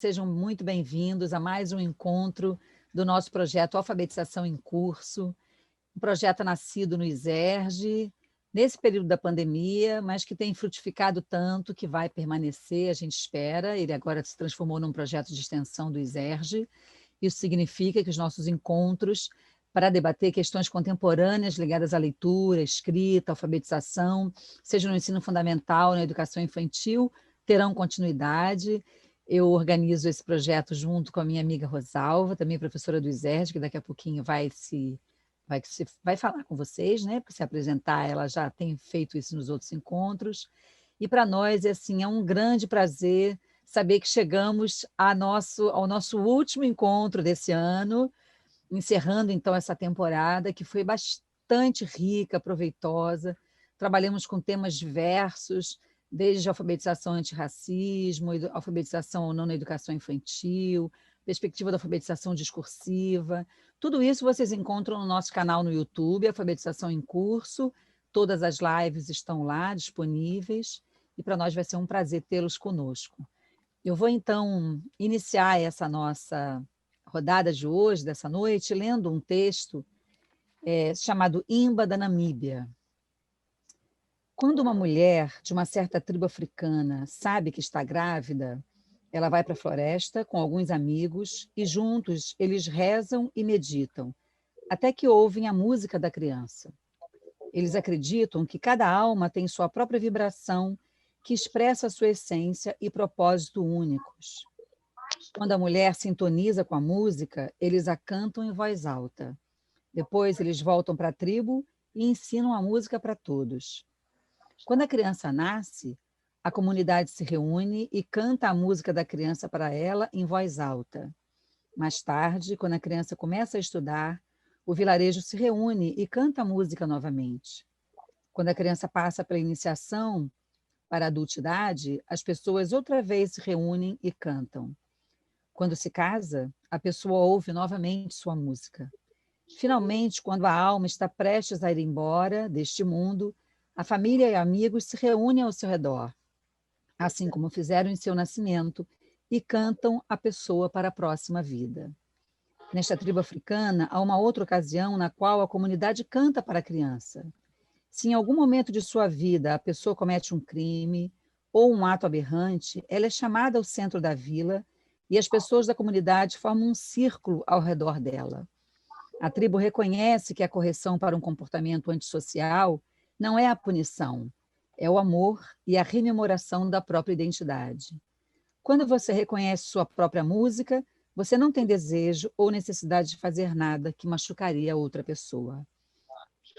Sejam muito bem-vindos a mais um encontro do nosso projeto Alfabetização em Curso, um projeto nascido no ISERJ, nesse período da pandemia, mas que tem frutificado tanto que vai permanecer, a gente espera. Ele agora se transformou num projeto de extensão do ISERJ. Isso significa que os nossos encontros para debater questões contemporâneas ligadas à leitura, escrita, alfabetização, seja no ensino fundamental, na educação infantil, terão continuidade. Eu organizo esse projeto junto com a minha amiga Rosalva, também professora do ISERJ, que daqui a pouquinho vai falar com vocês, né? Para se apresentar, ela já tem feito isso nos outros encontros. E para nós assim, é um grande prazer saber que chegamos ao nosso último encontro desse ano, encerrando então essa temporada, que foi bastante rica, proveitosa. Trabalhamos com temas diversos, desde alfabetização antirracismo, alfabetização ou não na educação infantil, perspectiva da alfabetização discursiva. Tudo isso vocês encontram no nosso canal no YouTube, Alfabetização em Curso. Todas as lives estão lá disponíveis e para nós vai ser um prazer tê-los conosco. Eu vou, então, iniciar essa nossa rodada de hoje, dessa noite, lendo um texto chamado Imba da Namíbia. Quando uma mulher de uma certa tribo africana sabe que está grávida, ela vai para a floresta com alguns amigos e juntos eles rezam e meditam, até que ouvem a música da criança. Eles acreditam que cada alma tem sua própria vibração que expressa sua essência e propósito únicos. Quando a mulher sintoniza com a música, eles a cantam em voz alta. Depois eles voltam para a tribo e ensinam a música para todos. Quando a criança nasce, a comunidade se reúne e canta a música da criança para ela em voz alta. Mais tarde, quando a criança começa a estudar, o vilarejo se reúne e canta a música novamente. Quando a criança passa pela iniciação para a adultidade, as pessoas outra vez se reúnem e cantam. Quando se casa, a pessoa ouve novamente sua música. Finalmente, quando a alma está prestes a ir embora deste mundo, a família e amigos se reúnem ao seu redor, assim como fizeram em seu nascimento, e cantam a pessoa para a próxima vida. Nesta tribo africana, há uma outra ocasião na qual a comunidade canta para a criança. Se em algum momento de sua vida a pessoa comete um crime ou um ato aberrante, ela é chamada ao centro da vila e as pessoas da comunidade formam um círculo ao redor dela. A tribo reconhece que a correção para um comportamento antissocial não é a punição, é o amor e a rememoração da própria identidade. Quando você reconhece sua própria música, você não tem desejo ou necessidade de fazer nada que machucaria a outra pessoa.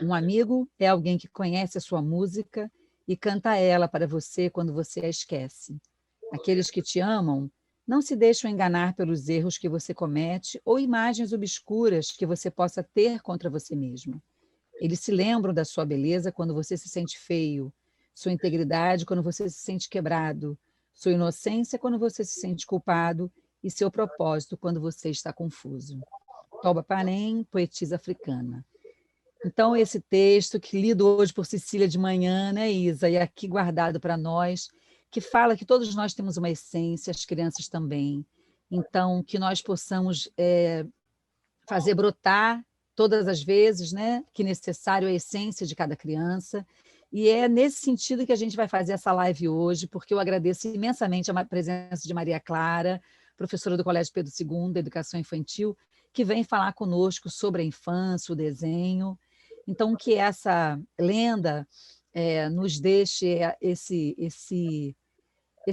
Um amigo é alguém que conhece a sua música e canta ela para você quando você a esquece. Aqueles que te amam não se deixam enganar pelos erros que você comete ou imagens obscuras que você possa ter contra você mesmo. Eles se lembram da sua beleza quando você se sente feio, sua integridade quando você se sente quebrado, sua inocência quando você se sente culpado e seu propósito quando você está confuso. Toba Panem, poetisa africana. Então, esse texto, que lido hoje por Cecília de manhã, né, Isa, e aqui guardado para nós, que fala que todos nós temos uma essência, as crianças também. Então, que nós possamos fazer brotar todas as vezes, né, que necessário a essência de cada criança. E é nesse sentido que a gente vai fazer essa live hoje, porque eu agradeço imensamente a presença de Maria Clara, professora do Colégio Pedro II, da Educação Infantil, que vem falar conosco sobre a infância, o desenho. Então, que essa lenda nos deixe esse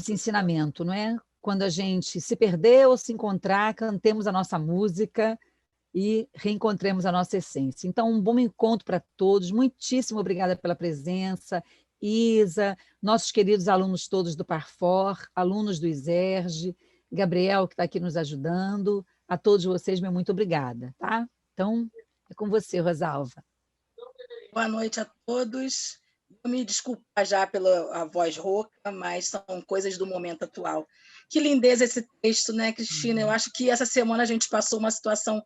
ensinamento, não é? Quando a gente se perder ou se encontrar, cantemos a nossa música e reencontremos a nossa essência. Então, um bom encontro para todos. Muitíssimo obrigada pela presença. Isa, nossos queridos alunos todos do Parfor, alunos do ISERJ, Gabriel, que está aqui nos ajudando. A todos vocês, meu muito obrigada. Tá? Então, é com você, Rosalva. Boa noite a todos. Vou me desculpar já pela voz rouca, mas são coisas do momento atual. Que lindeza esse texto, né, Cristina? Eu acho que essa semana a gente passou uma situação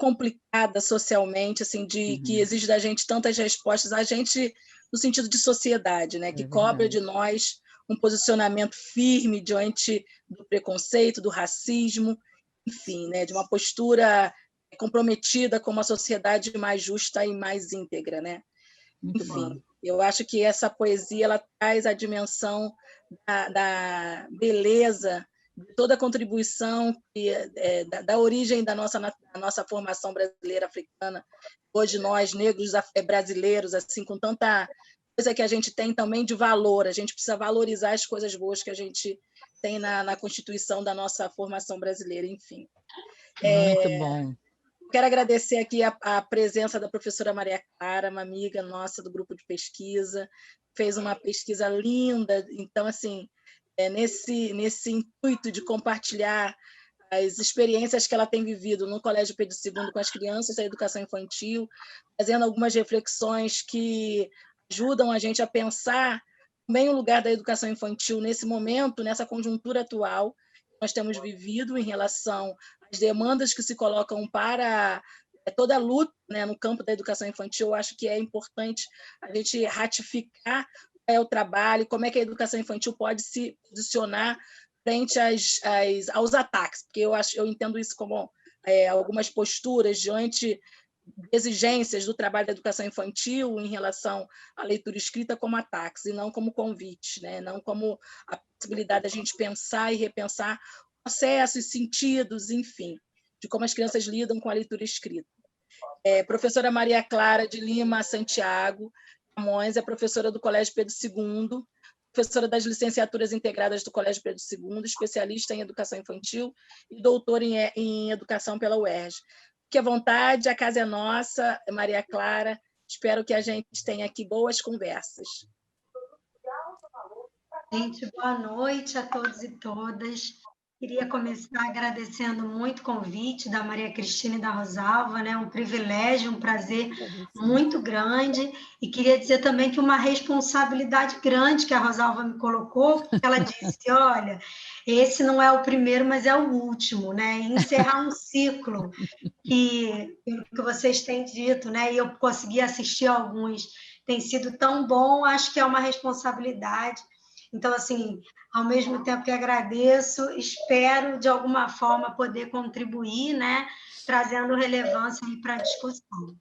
complicada socialmente, assim, que exige da gente tantas respostas, a gente no sentido de sociedade, né, que cobra de nós um posicionamento firme diante do preconceito, do racismo, enfim, né, de uma postura comprometida com uma sociedade mais justa e mais íntegra, né? Muito Enfim, bom. eu acho que essa poesia ela traz a dimensão da beleza, de toda a contribuição da origem da nossa formação brasileira africana. Hoje nós, negros brasileiros, assim, com tanta coisa que a gente tem também de valor, a gente precisa valorizar as coisas boas que a gente tem na Constituição da nossa formação brasileira, enfim. Muito bom. Quero agradecer aqui a presença da professora Maria Clara, uma amiga nossa do grupo de pesquisa, fez uma pesquisa linda. Então, assim, nesse intuito de compartilhar as experiências que ela tem vivido no Colégio Pedro II com as crianças da educação infantil, fazendo algumas reflexões que ajudam a gente a pensar bem o lugar da educação infantil nesse momento, nessa conjuntura atual que nós temos vivido em relação às demandas que se colocam para toda a luta, né, no campo da educação infantil. Eu acho que é importante a gente ratificar o trabalho, como é que a educação infantil pode se posicionar frente aos ataques, porque eu entendo isso como algumas posturas diante de exigências do trabalho da educação infantil em relação à leitura escrita como ataques, e não como convite, né? Não como a possibilidade da gente pensar e repensar processos, sentidos, enfim, de como as crianças lidam com a leitura escrita. Professora Maria Clara de Lima Santiago Camões é professora do Colégio Pedro II, professora das licenciaturas integradas do Colégio Pedro II, especialista em educação infantil e doutora em educação pela UERJ. Fique à vontade, a casa é nossa, Maria Clara. Espero que a gente tenha aqui boas conversas. Gente, boa noite a todos e todas. Queria começar agradecendo muito o convite da Maria Cristina e da Rosalva, né? Um privilégio, um prazer muito grande. E queria dizer também que uma responsabilidade grande que a Rosalva me colocou, porque ela disse, olha, esse não é o primeiro, mas é o último, né? Encerrar um ciclo que, pelo que vocês têm dito, né? E eu consegui assistir a alguns, tem sido tão bom, acho que é uma responsabilidade. Então, assim, ao mesmo tempo que agradeço, espero, de alguma forma, poder contribuir, né, trazendo relevância para a discussão.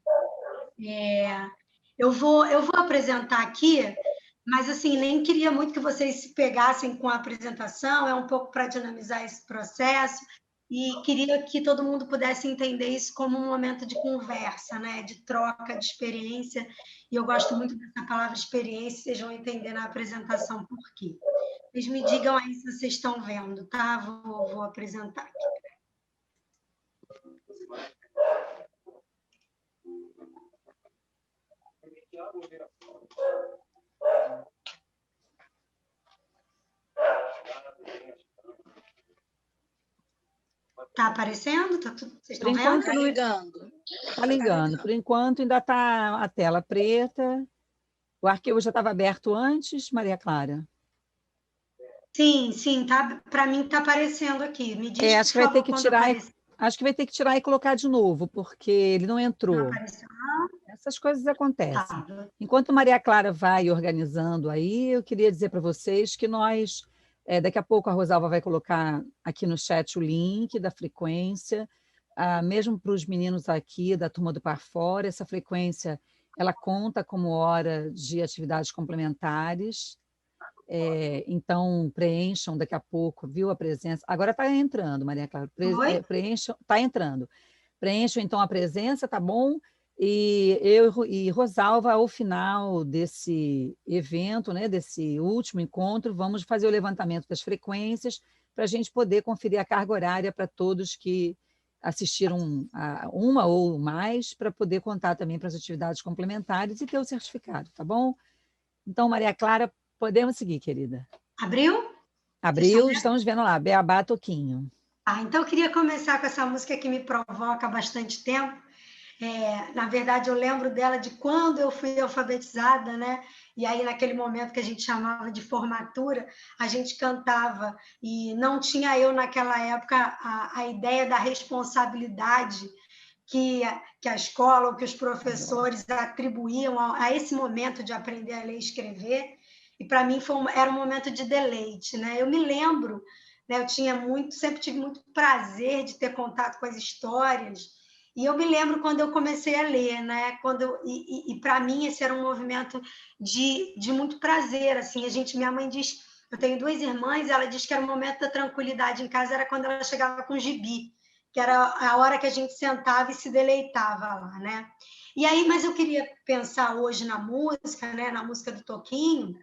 Eu vou apresentar aqui, mas, assim, nem queria muito que vocês se pegassem com a apresentação, é um pouco para dinamizar esse processo, e queria que todo mundo pudesse entender isso como um momento de conversa, né, de troca de experiência, e eu gosto muito dessa palavra experiência, vocês vão entender na apresentação por quê. Vocês me digam aí se vocês estão vendo, tá? Vou apresentar aqui. Tá aparecendo? Tá tudo... Vocês estão vendo? Está ligando. Está ligando. Por enquanto, ainda está a tela preta. O arquivo já estava aberto antes, Maria Clara? Sim, tá, para mim está aparecendo aqui. Me diz, acho que vai ter que tirar. Acho que vai ter que tirar e colocar de novo, porque ele não entrou. Não apareceu. Essas coisas acontecem. Tá. Enquanto Maria Clara vai organizando aí, eu queria dizer para vocês que nós, daqui a pouco a Rosalva vai colocar aqui no chat o link da frequência, mesmo para os meninos aqui da turma do Par Fora, essa frequência ela conta como hora de atividades complementares. Então, preencham daqui a pouco, viu a presença. Agora está entrando, Maria Clara. Preencham, está entrando. Preencham, então, a presença, tá bom? E eu e Rosalva, ao final desse evento, né, desse último encontro, vamos fazer o levantamento das frequências para a gente poder conferir a carga horária para todos que assistiram a uma ou mais, para poder contar também para as atividades complementares e ter o certificado, tá bom? Então, Maria Clara, podemos seguir, querida. Abriu? Abriu, estamos vendo lá, Beabá Toquinho. Então eu queria começar com essa música que me provoca há bastante tempo. Na verdade, eu lembro dela de quando eu fui alfabetizada, né? E aí, naquele momento que a gente chamava de formatura, a gente cantava, e não tinha eu, naquela época, a ideia da responsabilidade que a escola ou que os professores atribuíam a esse momento de aprender a ler e escrever. e para mim era um momento de deleite, né? Eu me lembro, né, sempre tive muito prazer de ter contato com as histórias, e eu me lembro quando eu comecei a ler, né? E para mim esse era um movimento de muito prazer, assim. Minha mãe diz, eu tenho 2 irmãs, ela diz que era o momento da tranquilidade em casa, era quando ela chegava com gibi, que era a hora que a gente sentava e se deleitava lá, né? E aí, mas eu queria pensar hoje na música, né? Na música do Toquinho,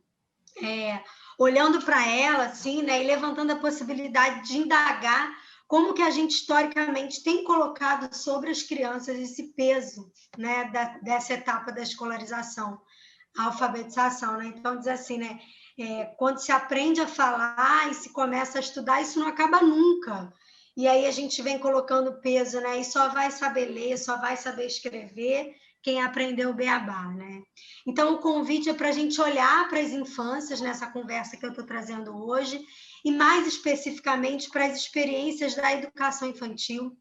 olhando para ela, assim, né? E levantando a possibilidade de indagar como que a gente historicamente tem colocado sobre as crianças esse peso, né? Dessa etapa da escolarização, a alfabetização, né? Então diz assim, né? Quando se aprende a falar e se começa a estudar, isso não acaba nunca. E aí a gente vem colocando peso, né? E só vai saber ler, só vai saber escrever quem aprendeu o beabá, né? Então, o convite é para a gente olhar para as infâncias nessa conversa que eu estou trazendo hoje, e mais especificamente para as experiências da educação infantil,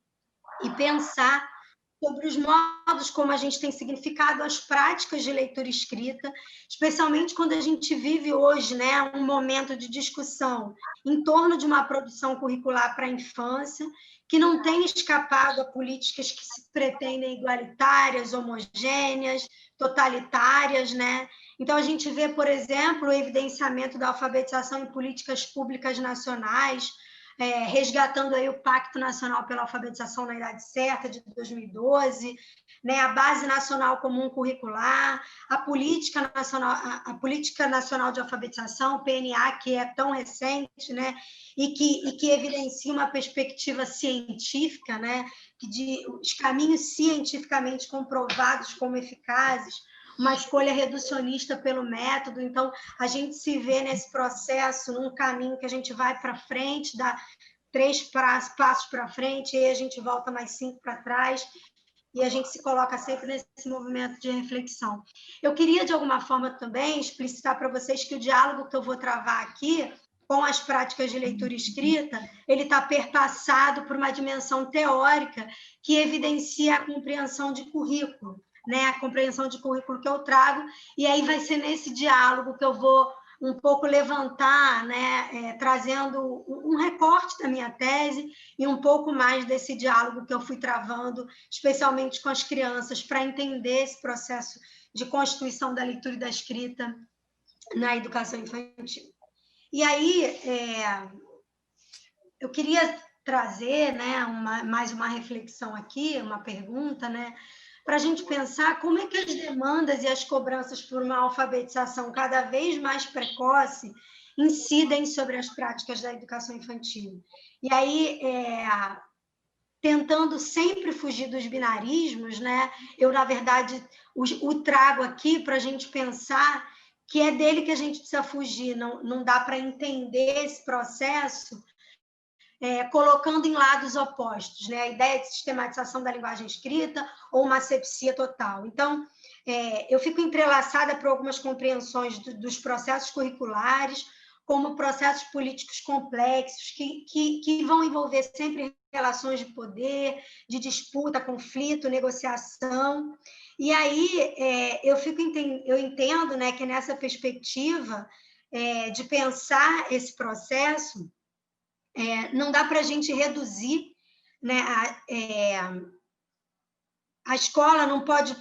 e pensar sobre os modos como a gente tem significado as práticas de leitura e escrita, especialmente quando a gente vive hoje, né, um momento de discussão em torno de uma produção curricular para a infância, que não tem escapado a políticas que se pretendem igualitárias, homogêneas, totalitárias, né? Então, a gente vê, por exemplo, o evidenciamento da alfabetização em políticas públicas nacionais, resgatando aí o Pacto Nacional pela Alfabetização na Idade Certa, de 2012, né, a Base Nacional Comum Curricular, a Política Nacional de Alfabetização, o PNA, que é tão recente, né, e que evidencia uma perspectiva científica, né, os caminhos cientificamente comprovados como eficazes, uma escolha reducionista pelo método. Então, a gente se vê nesse processo, num caminho que a gente vai para frente, dá 3 passos para frente, e aí a gente volta mais 5 para trás, e a gente se coloca sempre nesse movimento de reflexão. Eu queria, de alguma forma, também explicitar para vocês que o diálogo que eu vou travar aqui com as práticas de leitura e escrita, ele está perpassado por uma dimensão teórica que evidencia a compreensão de currículo, né? A compreensão de currículo que eu trago, e aí vai ser nesse diálogo que eu vou um pouco levantar, né? Trazendo um recorte da minha tese e um pouco mais desse diálogo que eu fui travando, especialmente com as crianças, para entender esse processo de constituição da leitura e da escrita na educação infantil. E aí, eu queria trazer, né, mais uma reflexão aqui, uma pergunta, né, para a gente pensar como é que as demandas e as cobranças por uma alfabetização cada vez mais precoce incidem sobre as práticas da educação infantil. E aí, tentando sempre fugir dos binarismos, né, eu, na verdade, o trago aqui para a gente pensar que é dele que a gente precisa fugir, não dá para entender esse processo colocando em lados opostos, né? A ideia de sistematização da linguagem escrita ou uma asepsia total. Então, eu fico entrelaçada por algumas compreensões dos processos curriculares, como processos políticos complexos, que vão envolver sempre relações de poder, de disputa, conflito, negociação. E aí eu entendo, né, que nessa perspectiva de pensar esse processo, não dá para a gente reduzir, né, a escola não pode...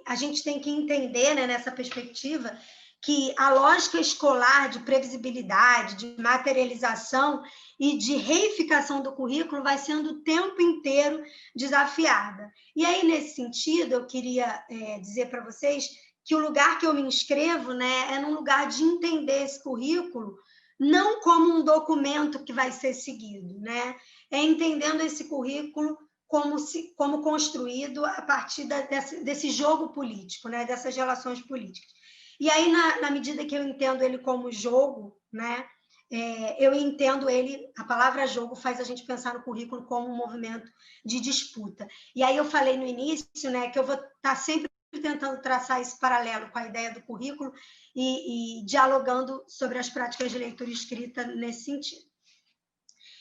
A gente tem que entender, né, nessa perspectiva, que a lógica escolar de previsibilidade, de materialização e de reificação do currículo vai sendo o tempo inteiro desafiada. E aí, nesse sentido, eu queria dizer para vocês que o lugar que eu me inscrevo, né, é num lugar de entender esse currículo não como um documento que vai ser seguido, né? É entendendo esse currículo como construído a partir desse jogo político, né? Dessas relações políticas. E aí, na medida que eu entendo ele como jogo, né? Eu entendo ele, a palavra jogo faz a gente pensar no currículo como um movimento de disputa. E aí eu falei no início, né, que eu vou estar sempre tentando traçar esse paralelo com a ideia do currículo e dialogando sobre as práticas de leitura e escrita nesse sentido.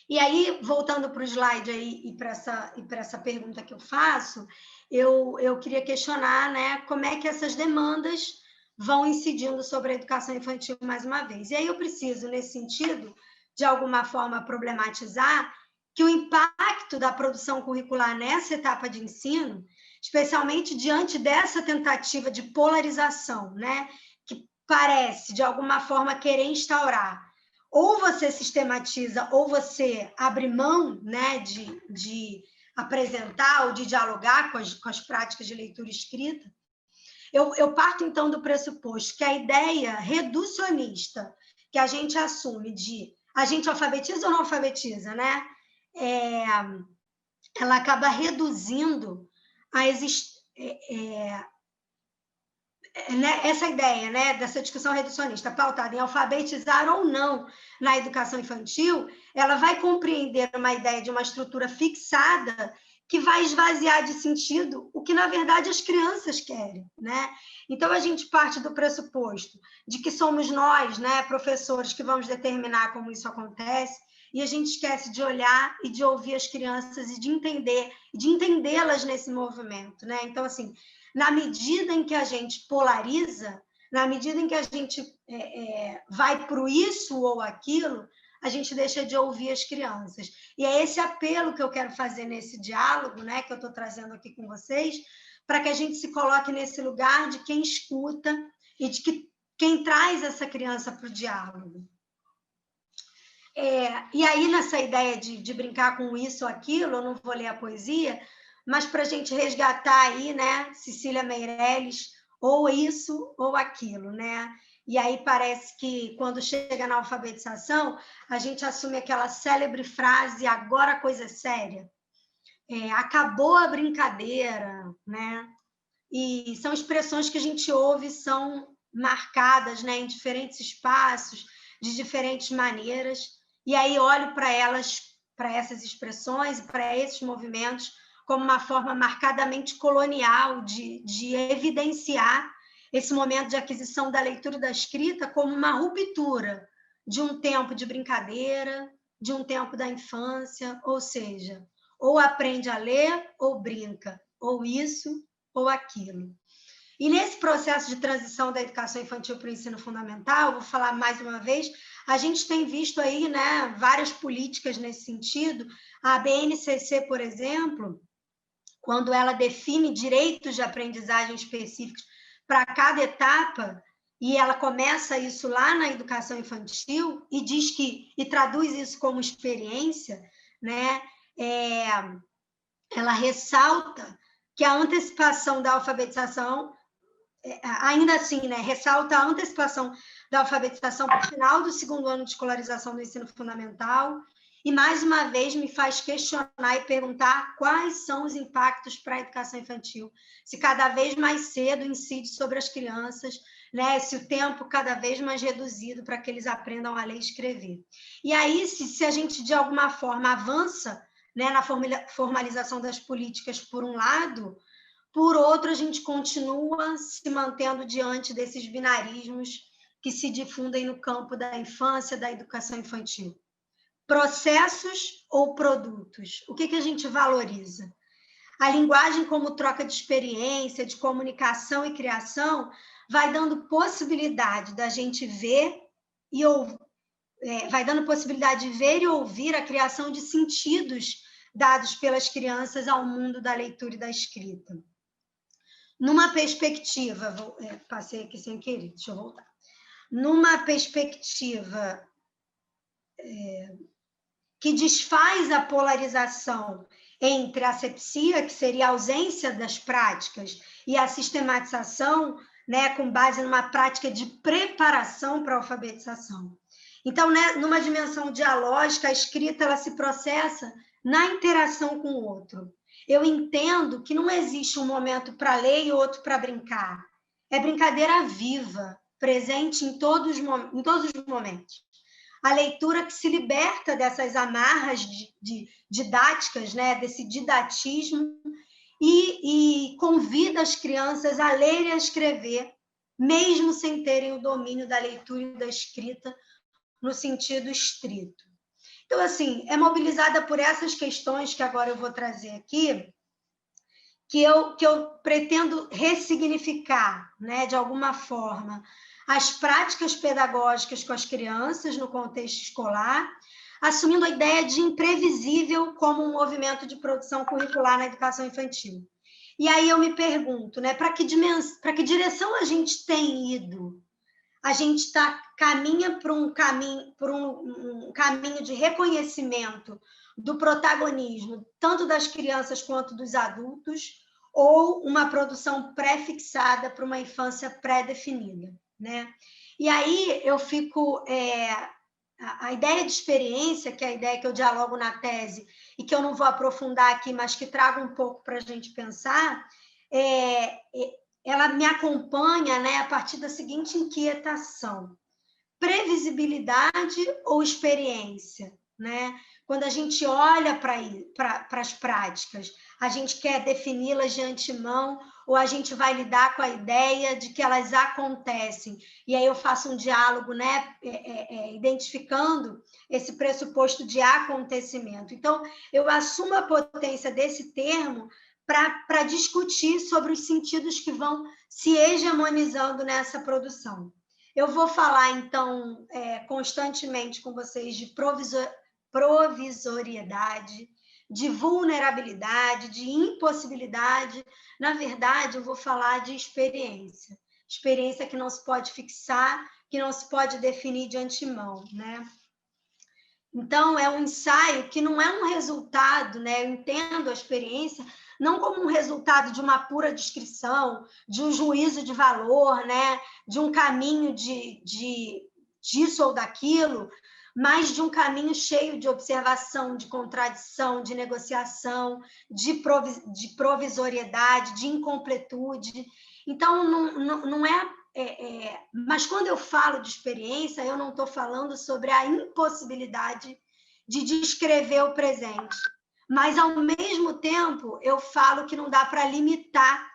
E aí, voltando para o slide aí, e para essa pergunta que eu faço, eu queria questionar, né, como é que essas demandas vão incidindo sobre a educação infantil mais uma vez. E aí eu preciso, nesse sentido, de alguma forma problematizar que o impacto da produção curricular nessa etapa de ensino, especialmente diante dessa tentativa de polarização, né, que parece, de alguma forma, querer instaurar, ou você sistematiza, ou você abre mão, né, de apresentar ou de dialogar com as práticas de leitura e escrita. Eu parto, então, do pressuposto que a ideia reducionista que a gente assume de a gente alfabetiza ou não alfabetiza, né? Ela acaba reduzindo essa ideia, né, dessa discussão reducionista pautada em alfabetizar ou não na educação infantil, ela vai compreender uma ideia de uma estrutura fixada que vai esvaziar de sentido o que, na verdade, as crianças querem, né? Então, a gente parte do pressuposto de que somos nós, né, professores, que vamos determinar como isso acontece, e a gente esquece de olhar e de ouvir as crianças e de entendê-las nesse movimento, né? Então, assim, na medida em que a gente polariza, na medida em que a gente vai para o isso ou aquilo, a gente deixa de ouvir as crianças. E é esse apelo que eu quero fazer nesse diálogo, né, que eu estou trazendo aqui com vocês, para que a gente se coloque nesse lugar de quem escuta e de quem traz essa criança para o diálogo. E aí, nessa ideia de brincar com isso ou aquilo, eu não vou ler a poesia, mas para a gente resgatar aí, né, Cecília Meirelles, ou isso ou aquilo, né? E aí parece que, quando chega na alfabetização, a gente assume aquela célebre frase, agora a coisa é séria. Acabou a brincadeira, né? E são expressões que a gente ouve, são marcadas, né, em diferentes espaços, de diferentes maneiras, e aí olho para elas, para essas expressões, para esses movimentos, como uma forma marcadamente colonial de evidenciar esse momento de aquisição da leitura e da escrita como uma ruptura de um tempo de brincadeira, de um tempo da infância, ou seja, ou aprende a ler ou brinca, ou isso ou aquilo. E nesse processo de transição da educação infantil para o ensino fundamental, vou falar mais uma vez, a gente tem visto aí, né, várias políticas nesse sentido. A BNCC, por exemplo, quando ela define direitos de aprendizagem específicos para cada etapa, e ela começa isso lá na educação infantil e diz e traduz isso como experiência, né? Ela ressalta que a antecipação da alfabetização, ainda assim, né, ressalta a antecipação da alfabetização para o final do segundo ano de escolarização do ensino fundamental, e, mais uma vez, me faz questionar e perguntar quais são os impactos para a educação infantil, se cada vez mais cedo incide sobre as crianças, né, se o tempo cada vez mais reduzido para que eles aprendam a ler e escrever. E aí, se a gente, de alguma forma, avança, né, na formalização das políticas, por um lado, por outro, a gente continua se mantendo diante desses binarismos que se difundem no campo da infância, da educação infantil. Processos ou produtos? O que a gente valoriza? A linguagem como troca de experiência, de comunicação e criação, vai dando possibilidade da gente ver e ouvir, vai dando possibilidade de ver e ouvir a criação de sentidos dados pelas crianças ao mundo da leitura e da escrita. Numa perspectiva, passei aqui sem querer, deixa eu voltar. Numa perspectiva que desfaz a polarização entre a asepsia, que seria a ausência das práticas, e a sistematização, né, com base numa prática de preparação para a alfabetização. Então, né, numa dimensão dialógica, a escrita ela se processa na interação com o outro. Eu entendo que não existe um momento para ler e outro para brincar. É brincadeira viva, presente em todos os momentos. A leitura que se liberta dessas amarras didáticas, né, desse didatismo, e convida as crianças a ler e a escrever, mesmo sem terem o domínio da leitura e da escrita no sentido estrito. Então, assim, é mobilizada por essas questões que agora eu vou trazer aqui, eu pretendo ressignificar, né, de alguma forma, as práticas pedagógicas com as crianças no contexto escolar, assumindo a ideia de imprevisível como um movimento de produção curricular na educação infantil. E aí eu me pergunto, né, para que direção a gente tem ido? A gente caminha por um caminho de reconhecimento do protagonismo, tanto das crianças quanto dos adultos, ou uma produção pré-fixada para uma infância pré-definida, né? E aí eu fico... a ideia de experiência, que é a ideia que eu dialogo na tese, e que eu não vou aprofundar aqui, mas que trago um pouco para a gente pensar, ela me acompanha, né, a partir da seguinte inquietação: previsibilidade ou experiência, né? Quando a gente olha para as práticas, a gente quer defini-las de antemão ou a gente vai lidar com a ideia de que elas acontecem? E aí eu faço um diálogo, né, identificando esse pressuposto de acontecimento. Então, eu assumo a potência desse termo para discutir sobre os sentidos que vão se hegemonizando nessa produção. Eu vou falar, então, constantemente com vocês de provisoriedade, de vulnerabilidade, de impossibilidade. Na verdade, eu vou falar de experiência. Experiência que não se pode fixar, que não se pode definir de antemão, né? Então, é um ensaio que não é um resultado, né? Eu entendo a experiência não como um resultado de uma pura descrição, de um juízo de valor, né? De um caminho disso ou daquilo, mas de um caminho cheio de observação, de contradição, de negociação, de provisoriedade, de incompletude. Então, não é... mas quando eu falo de experiência, eu não estou falando sobre a impossibilidade de descrever o presente, mas, ao mesmo tempo, eu falo que não dá para limitar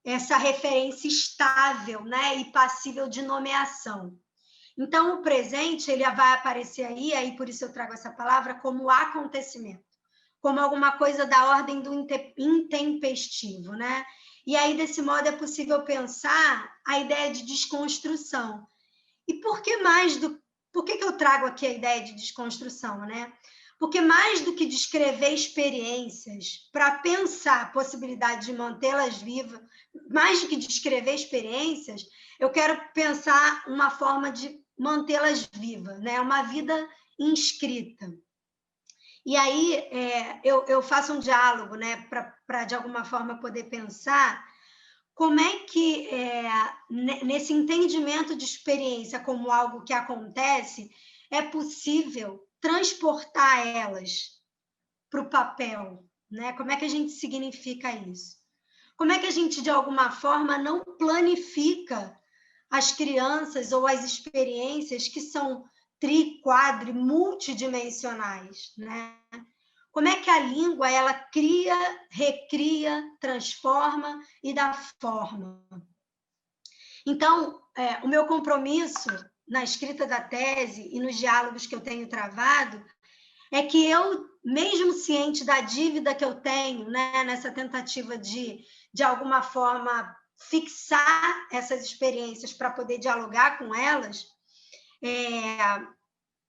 essa referência estável, né, e passível de nomeação. Então, o presente ele vai aparecer aí por isso eu trago essa palavra, como acontecimento, como alguma coisa da ordem do intempestivo, né? E aí, desse modo, é possível pensar a ideia de desconstrução. E por que eu trago aqui a ideia de desconstrução, né? Porque mais do que descrever experiências para pensar a possibilidade de mantê-las vivas, mais do que descrever experiências, eu quero pensar uma forma de mantê-las vivas, né? Uma vida inscrita. E aí eu faço um diálogo, né, para, de alguma forma, poder pensar como é que, nesse entendimento de experiência como algo que acontece, é possível transportar elas para o papel, né? Como é que a gente significa isso? Como é que a gente, de alguma forma, não planifica as crianças ou as experiências que são multidimensionais, né? Como é que a língua ela cria, recria, transforma e dá forma? Então, o meu compromisso na escrita da tese e nos diálogos que eu tenho travado é que eu, mesmo ciente da dívida que eu tenho, né, nessa tentativa de alguma forma, fixar essas experiências para poder dialogar com elas,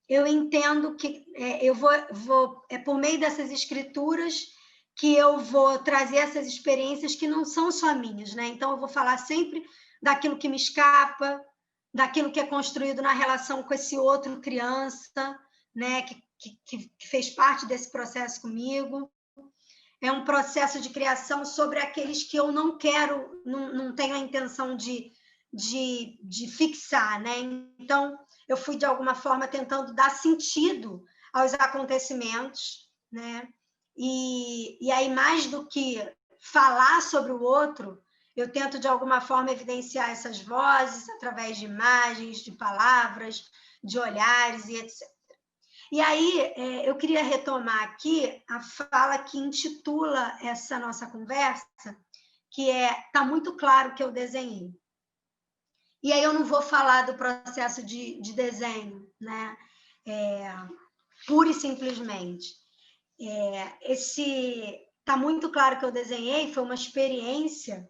eu entendo que é por meio dessas escrituras que eu vou trazer essas experiências que não são só minhas, né? Então, eu vou falar sempre daquilo que me escapa, daquilo que é construído na relação com esse outro criança, né? Que fez parte desse processo comigo. É um processo de criação sobre aqueles que eu não quero, não tenho a intenção de fixar, né? Então, eu fui, de alguma forma, tentando dar sentido aos acontecimentos, né? E aí, mais do que falar sobre o outro, eu tento, de alguma forma, evidenciar essas vozes através de imagens, de palavras, de olhares e etc. E aí, eu queria retomar aqui a fala que intitula essa nossa conversa, que está muito claro que eu desenhei. E aí eu não vou falar do processo de desenho, né? Pura e simplesmente. está muito claro que eu desenhei foi uma experiência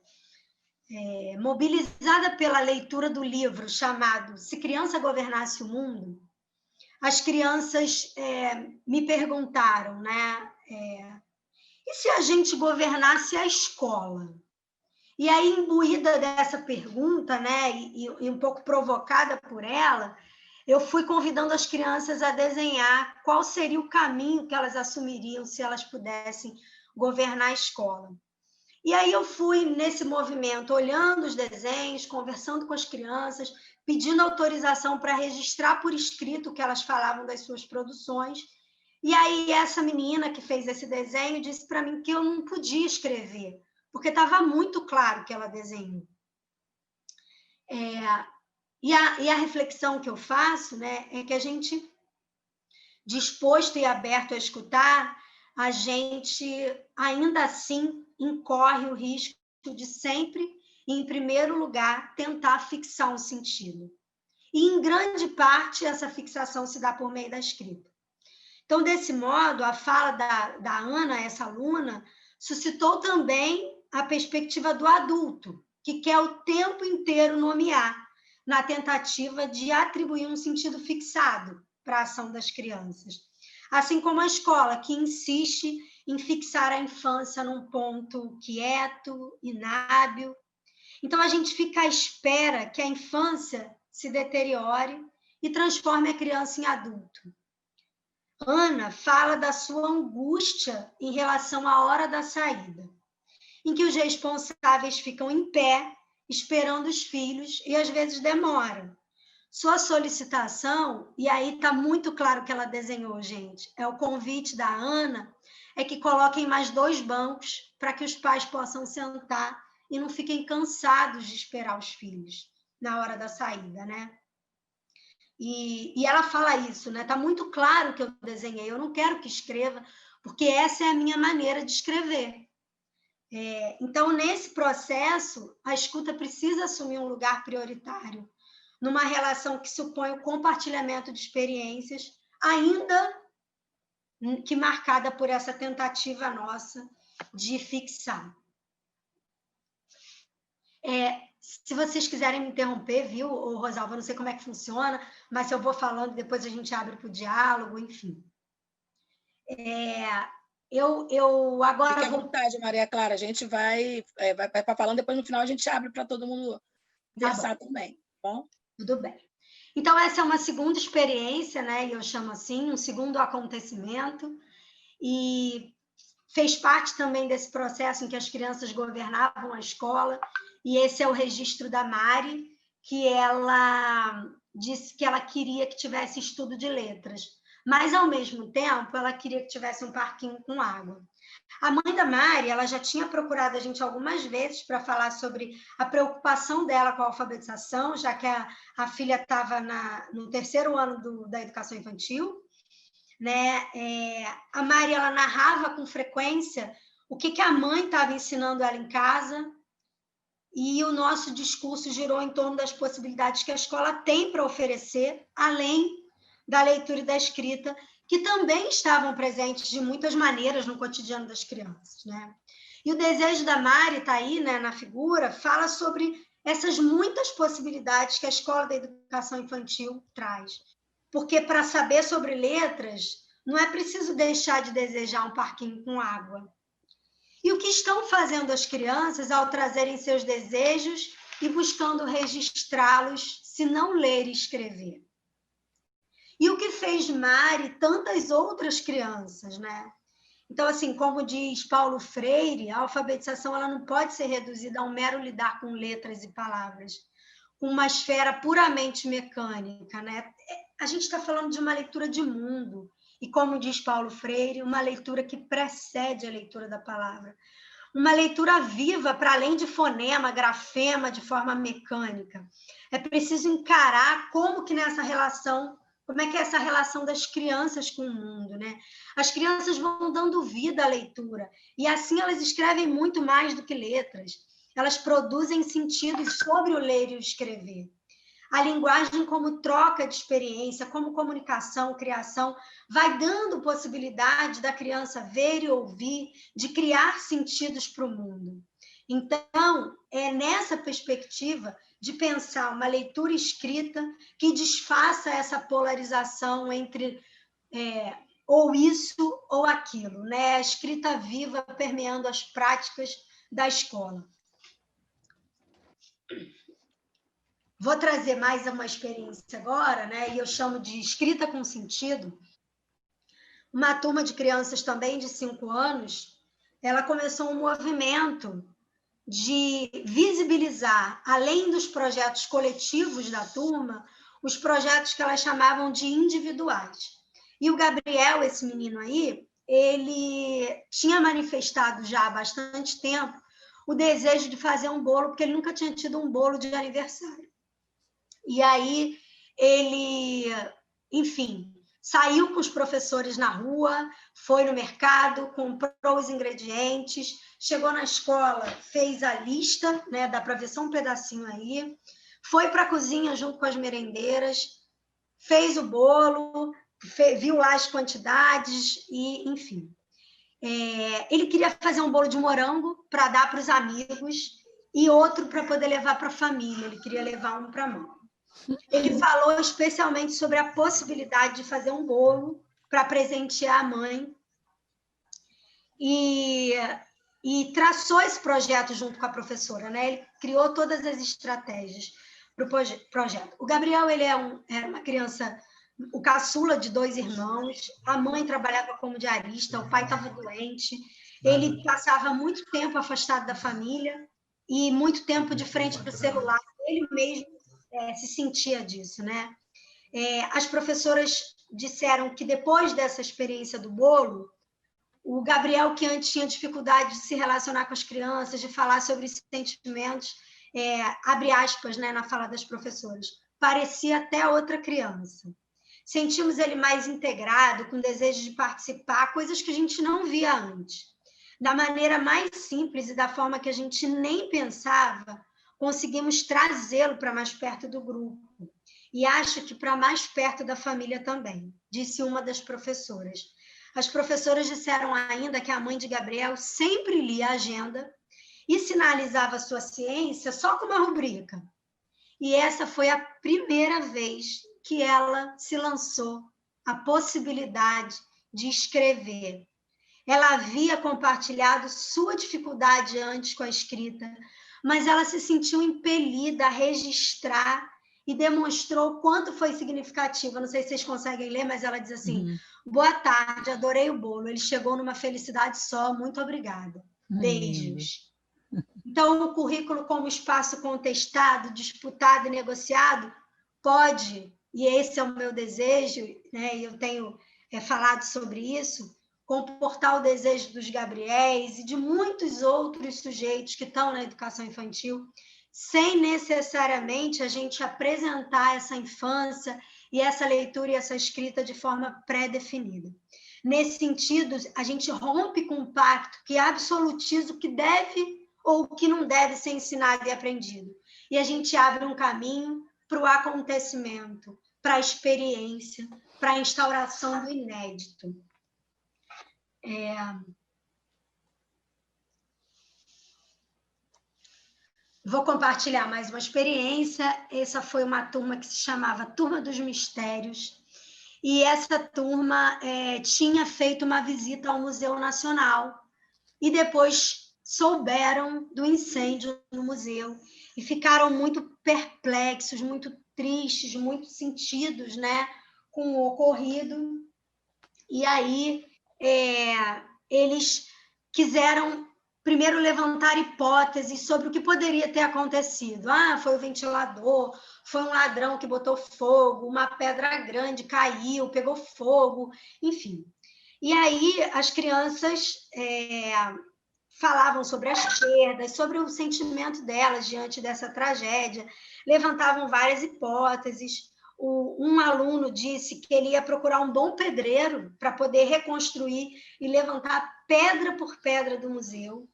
mobilizada pela leitura do livro chamado Se Criança Governasse o Mundo. As crianças me perguntaram, né? E se a gente governasse a escola? E aí, imbuída dessa pergunta, né, e um pouco provocada por ela, eu fui convidando as crianças a desenhar qual seria o caminho que elas assumiriam se elas pudessem governar a escola. E aí eu fui nesse movimento, olhando os desenhos, conversando com as crianças, pedindo autorização para registrar por escrito o que elas falavam das suas produções. E aí essa menina que fez esse desenho disse para mim que eu não podia escrever, porque estava muito claro que ela desenhou. E a reflexão que eu faço, né, é que a gente, disposto e aberto a escutar, a gente, ainda assim, incorre o risco de sempre, em primeiro lugar, tentar fixar um sentido. E, em grande parte, essa fixação se dá por meio da escrita. Então, desse modo, a fala da Ana, essa aluna, suscitou também a perspectiva do adulto, que quer o tempo inteiro nomear, na tentativa de atribuir um sentido fixado para a ação das crianças. Assim como a escola, que insiste em fixar a infância num ponto quieto, inábil. Então, a gente fica à espera que a infância se deteriore e transforme a criança em adulto. Ana fala da sua angústia em relação à hora da saída, em que os responsáveis ficam em pé, esperando os filhos, e às vezes demoram. Sua solicitação, e aí está muito claro que ela desenhou, gente, o convite da Ana, é que coloquem mais 2 bancos para que os pais possam sentar e não fiquem cansados de esperar os filhos na hora da saída, né? E ela fala isso, né? Está muito claro que eu desenhei, eu não quero que escreva, porque essa é a minha maneira de escrever. Então, nesse processo, a escuta precisa assumir um lugar prioritário, numa relação que supõe o compartilhamento de experiências, ainda que marcada por essa tentativa nossa de fixar. Se vocês quiserem me interromper, viu, Rosalva, não sei como é que funciona, mas se eu vou falando, depois a gente abre para o diálogo, enfim. Eu agora... Fique à vontade, Maria Clara, a gente vai falando, depois no final a gente abre para todo mundo conversar também, tá bom? Tudo bem. Então, essa é uma segunda experiência, né? E eu chamo assim, um segundo acontecimento, e fez parte também desse processo em que as crianças governavam a escola, e esse é o registro da Mari, que ela disse que ela queria que tivesse estudo de letras, mas, ao mesmo tempo, ela queria que tivesse um parquinho com água. A mãe da Mari, ela já tinha procurado a gente algumas vezes para falar sobre a preocupação dela com a alfabetização, já que a filha estava no 3º ano da educação infantil, né? A Mari, ela narrava com frequência o que a mãe estava ensinando ela em casa, e o nosso discurso girou em torno das possibilidades que a escola tem para oferecer, além da leitura e da escrita, que também estavam presentes de muitas maneiras no cotidiano das crianças, né? E o desejo da Mari está aí, né, na figura, fala sobre essas muitas possibilidades que a escola da educação infantil traz. Porque para saber sobre letras, não é preciso deixar de desejar um parquinho com água. E o que estão fazendo as crianças ao trazerem seus desejos e buscando registrá-los, se não ler e escrever? E o que fez Mari tantas outras crianças, né? Então, assim, como diz Paulo Freire, a alfabetização ela não pode ser reduzida a um mero lidar com letras e palavras, com uma esfera puramente mecânica, né? A gente está falando de uma leitura de mundo, e como diz Paulo Freire, uma leitura que precede a leitura da palavra. Uma leitura viva, para além de fonema, grafema, de forma mecânica. É preciso encarar como que nessa relação, como é que é essa relação das crianças com o mundo, né? As crianças vão dando vida à leitura, e assim elas escrevem muito mais do que letras. Elas produzem sentidos sobre o ler e o escrever. a linguagem como troca de experiência, como comunicação, criação, vai dando possibilidade da criança ver e ouvir, de criar sentidos para o mundo. Então, é nessa perspectiva de pensar uma leitura escrita que desfaça essa polarização entre ou isso ou aquilo, né? A escrita viva permeando as práticas da escola. Vou trazer mais uma experiência agora, né? E eu chamo de escrita com sentido. Uma turma de crianças também de 5 anos, ela começou um movimento de visibilizar, além dos projetos coletivos da turma, os projetos que elas chamavam de individuais. E o Gabriel, esse menino aí, ele tinha manifestado já há bastante tempo o desejo de fazer um bolo, porque ele nunca tinha tido um bolo de aniversário. E aí ele, enfim, saiu com os professores na rua, foi no mercado, comprou os ingredientes, chegou na escola, fez a lista, né, dá para ver só um pedacinho aí, foi para a cozinha junto com as merendeiras, fez o bolo, viu lá as quantidades e, enfim. Ele queria fazer um bolo de morango para dar para os amigos e outro para poder levar para a família, ele queria levar um para a mãe. Ele falou especialmente sobre a possibilidade de fazer um bolo para presentear a mãe e traçou esse projeto junto com a professora, né? Ele criou todas as estratégias para o projeto. O Gabriel, ele era uma criança, o caçula de 2 irmãos, a mãe trabalhava como diarista, o pai estava doente, ele passava muito tempo afastado da família e muito tempo de frente para o celular, ele mesmo se sentia disso, né? As professoras disseram que depois dessa experiência do bolo, o Gabriel, que antes tinha dificuldade de se relacionar com as crianças, de falar sobre sentimentos, abre aspas, né, na fala das professoras, parecia até outra criança. Sentimos ele mais integrado, com desejo de participar, coisas que a gente não via antes. Da maneira mais simples e da forma que a gente nem pensava, conseguimos trazê-lo para mais perto do grupo. E acho que para mais perto da família também, disse uma das professoras. As professoras disseram ainda que a mãe de Gabriel sempre lia a agenda e sinalizava sua ciência só com uma rubrica. E essa foi a primeira vez que ela se lançou a possibilidade de escrever. Ela havia compartilhado sua dificuldade antes com a escrita, mas ela se sentiu impelida a registrar e demonstrou o quanto foi significativo. Não sei se vocês conseguem ler, mas ela diz assim, boa tarde, adorei o bolo, ele chegou numa felicidade só, muito obrigada. Beijos. Então, o currículo como espaço contestado, disputado e negociado pode, e esse é o meu desejo, né, e eu tenho falado sobre isso, comportar o desejo dos Gabriéis e de muitos outros sujeitos que estão na educação infantil, sem necessariamente a gente apresentar essa infância e essa leitura e essa escrita de forma pré-definida. Nesse sentido, a gente rompe com um pacto que absolutiza o que deve ou o que não deve ser ensinado e aprendido. E a gente abre um caminho para o acontecimento, para a experiência, para a instauração do inédito. Vou compartilhar mais uma experiência. Essa foi uma turma que se chamava Turma dos Mistérios, e essa turma tinha feito uma visita ao Museu Nacional, e depois souberam do incêndio no museu, e ficaram muito perplexos, muito tristes, muito sentidos, né, com o ocorrido, e aí eles quiseram primeiro levantar hipóteses sobre o que poderia ter acontecido. Foi o ventilador, foi um ladrão que botou fogo, uma pedra grande caiu, pegou fogo, enfim. E aí as crianças falavam sobre as perdas, sobre o sentimento delas diante dessa tragédia, levantavam várias hipóteses. Um aluno disse que ele ia procurar um bom pedreiro para poder reconstruir e levantar pedra por pedra do museu.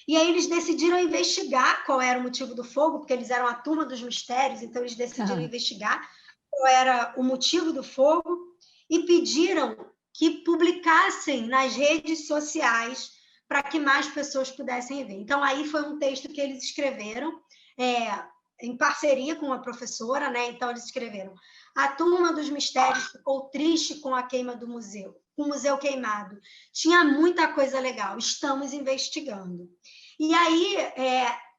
E aí eles decidiram investigar qual era o motivo do fogo, porque eles eram a turma dos mistérios, então eles decidiram investigar qual era o motivo do fogo e pediram que publicassem nas redes sociais para que mais pessoas pudessem ver. Então, aí foi um texto que eles escreveram em parceria com uma professora, né? Então, eles escreveram: a turma dos mistérios ficou triste com a queima do museu, com o museu queimado. Tinha muita coisa legal, estamos investigando. E aí,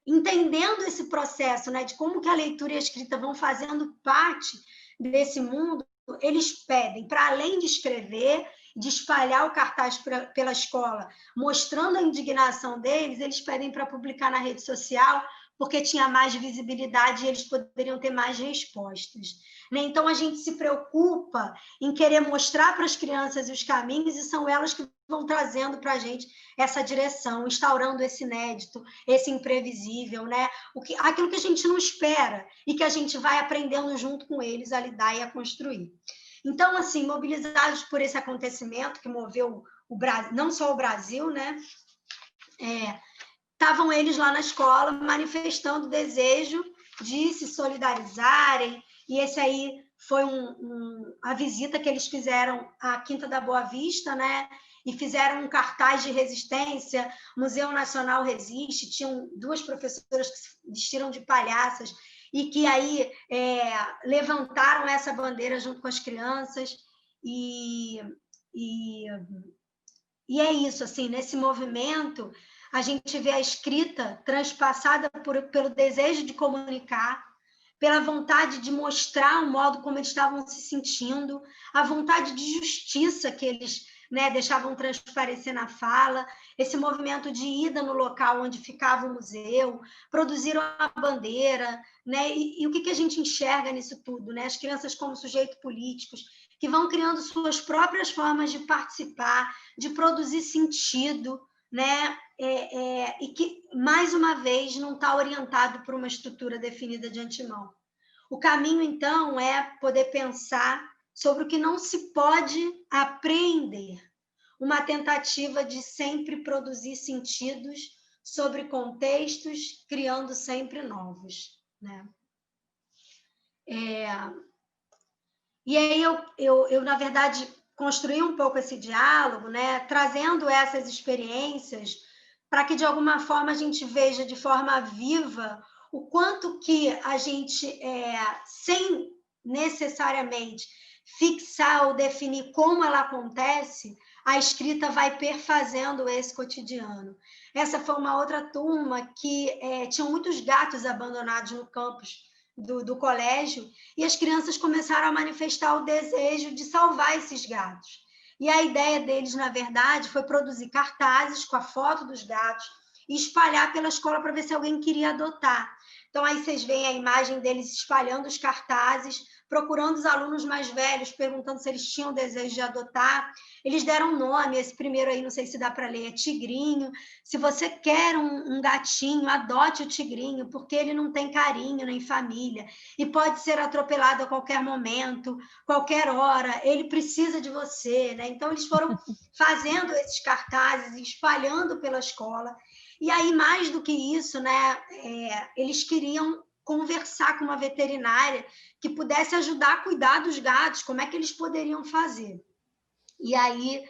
entendendo esse processo, né, de como que a leitura e a escrita vão fazendo parte desse mundo, eles pedem, para além de escrever, de espalhar o cartaz pela escola, mostrando a indignação deles, eles pedem para publicar na rede social, porque tinha mais visibilidade e eles poderiam ter mais respostas. Então, a gente se preocupa em querer mostrar para as crianças os caminhos e são elas que vão trazendo para a gente essa direção, instaurando esse inédito, esse imprevisível, né? Aquilo que a gente não espera e que a gente vai aprendendo junto com eles a lidar e a construir. Então, assim, mobilizados por esse acontecimento que moveu o Brasil, não só o Brasil, né? Estavam eles lá na escola manifestando o desejo de se solidarizarem, e esse aí foi a visita que eles fizeram à Quinta da Boa Vista, né? E fizeram um cartaz de resistência, Museu Nacional Resiste, tinham duas professoras que se vestiram de palhaças e que aí levantaram essa bandeira junto com as crianças, e é isso, assim, nesse movimento, a gente vê a escrita transpassada pelo desejo de comunicar, pela vontade de mostrar o modo como eles estavam se sentindo, a vontade de justiça que eles, né, deixavam transparecer na fala, esse movimento de ida no local onde ficava o museu, produziram a bandeira, né, e o que a gente enxerga nisso tudo, né? As crianças como sujeitos políticos, que vão criando suas próprias formas de participar, de produzir sentido, né? E que, mais uma vez, não está orientado por uma estrutura definida de antemão. O caminho, então, é poder pensar sobre o que não se pode aprender, uma tentativa de sempre produzir sentidos sobre contextos, criando sempre novos, né? E aí eu, na verdade, construí um pouco esse diálogo, né, trazendo essas experiências para que, de alguma forma, a gente veja de forma viva o quanto que a gente, sem necessariamente fixar ou definir como ela acontece, a escrita vai perfazendo esse cotidiano. Essa foi uma outra turma que tinham muitos gatos abandonados no campus do colégio, e as crianças começaram a manifestar o desejo de salvar esses gatos. E a ideia deles, na verdade, foi produzir cartazes com a foto dos gatos e espalhar pela escola para ver se alguém queria adotar. Então, aí vocês veem a imagem deles espalhando os cartazes, procurando os alunos mais velhos, perguntando se eles tinham desejo de adotar. Eles deram nome, esse primeiro aí, não sei se dá para ler, é Tigrinho. Se você quer um gatinho, adote o Tigrinho, porque ele não tem carinho nem família, e pode ser atropelado a qualquer momento, qualquer hora, ele precisa de você, né? Então, eles foram fazendo esses cartazes, espalhando pela escola, e aí, mais do que isso, né, eles queriam conversar com uma veterinária que pudesse ajudar a cuidar dos gatos, como é que eles poderiam fazer. E aí,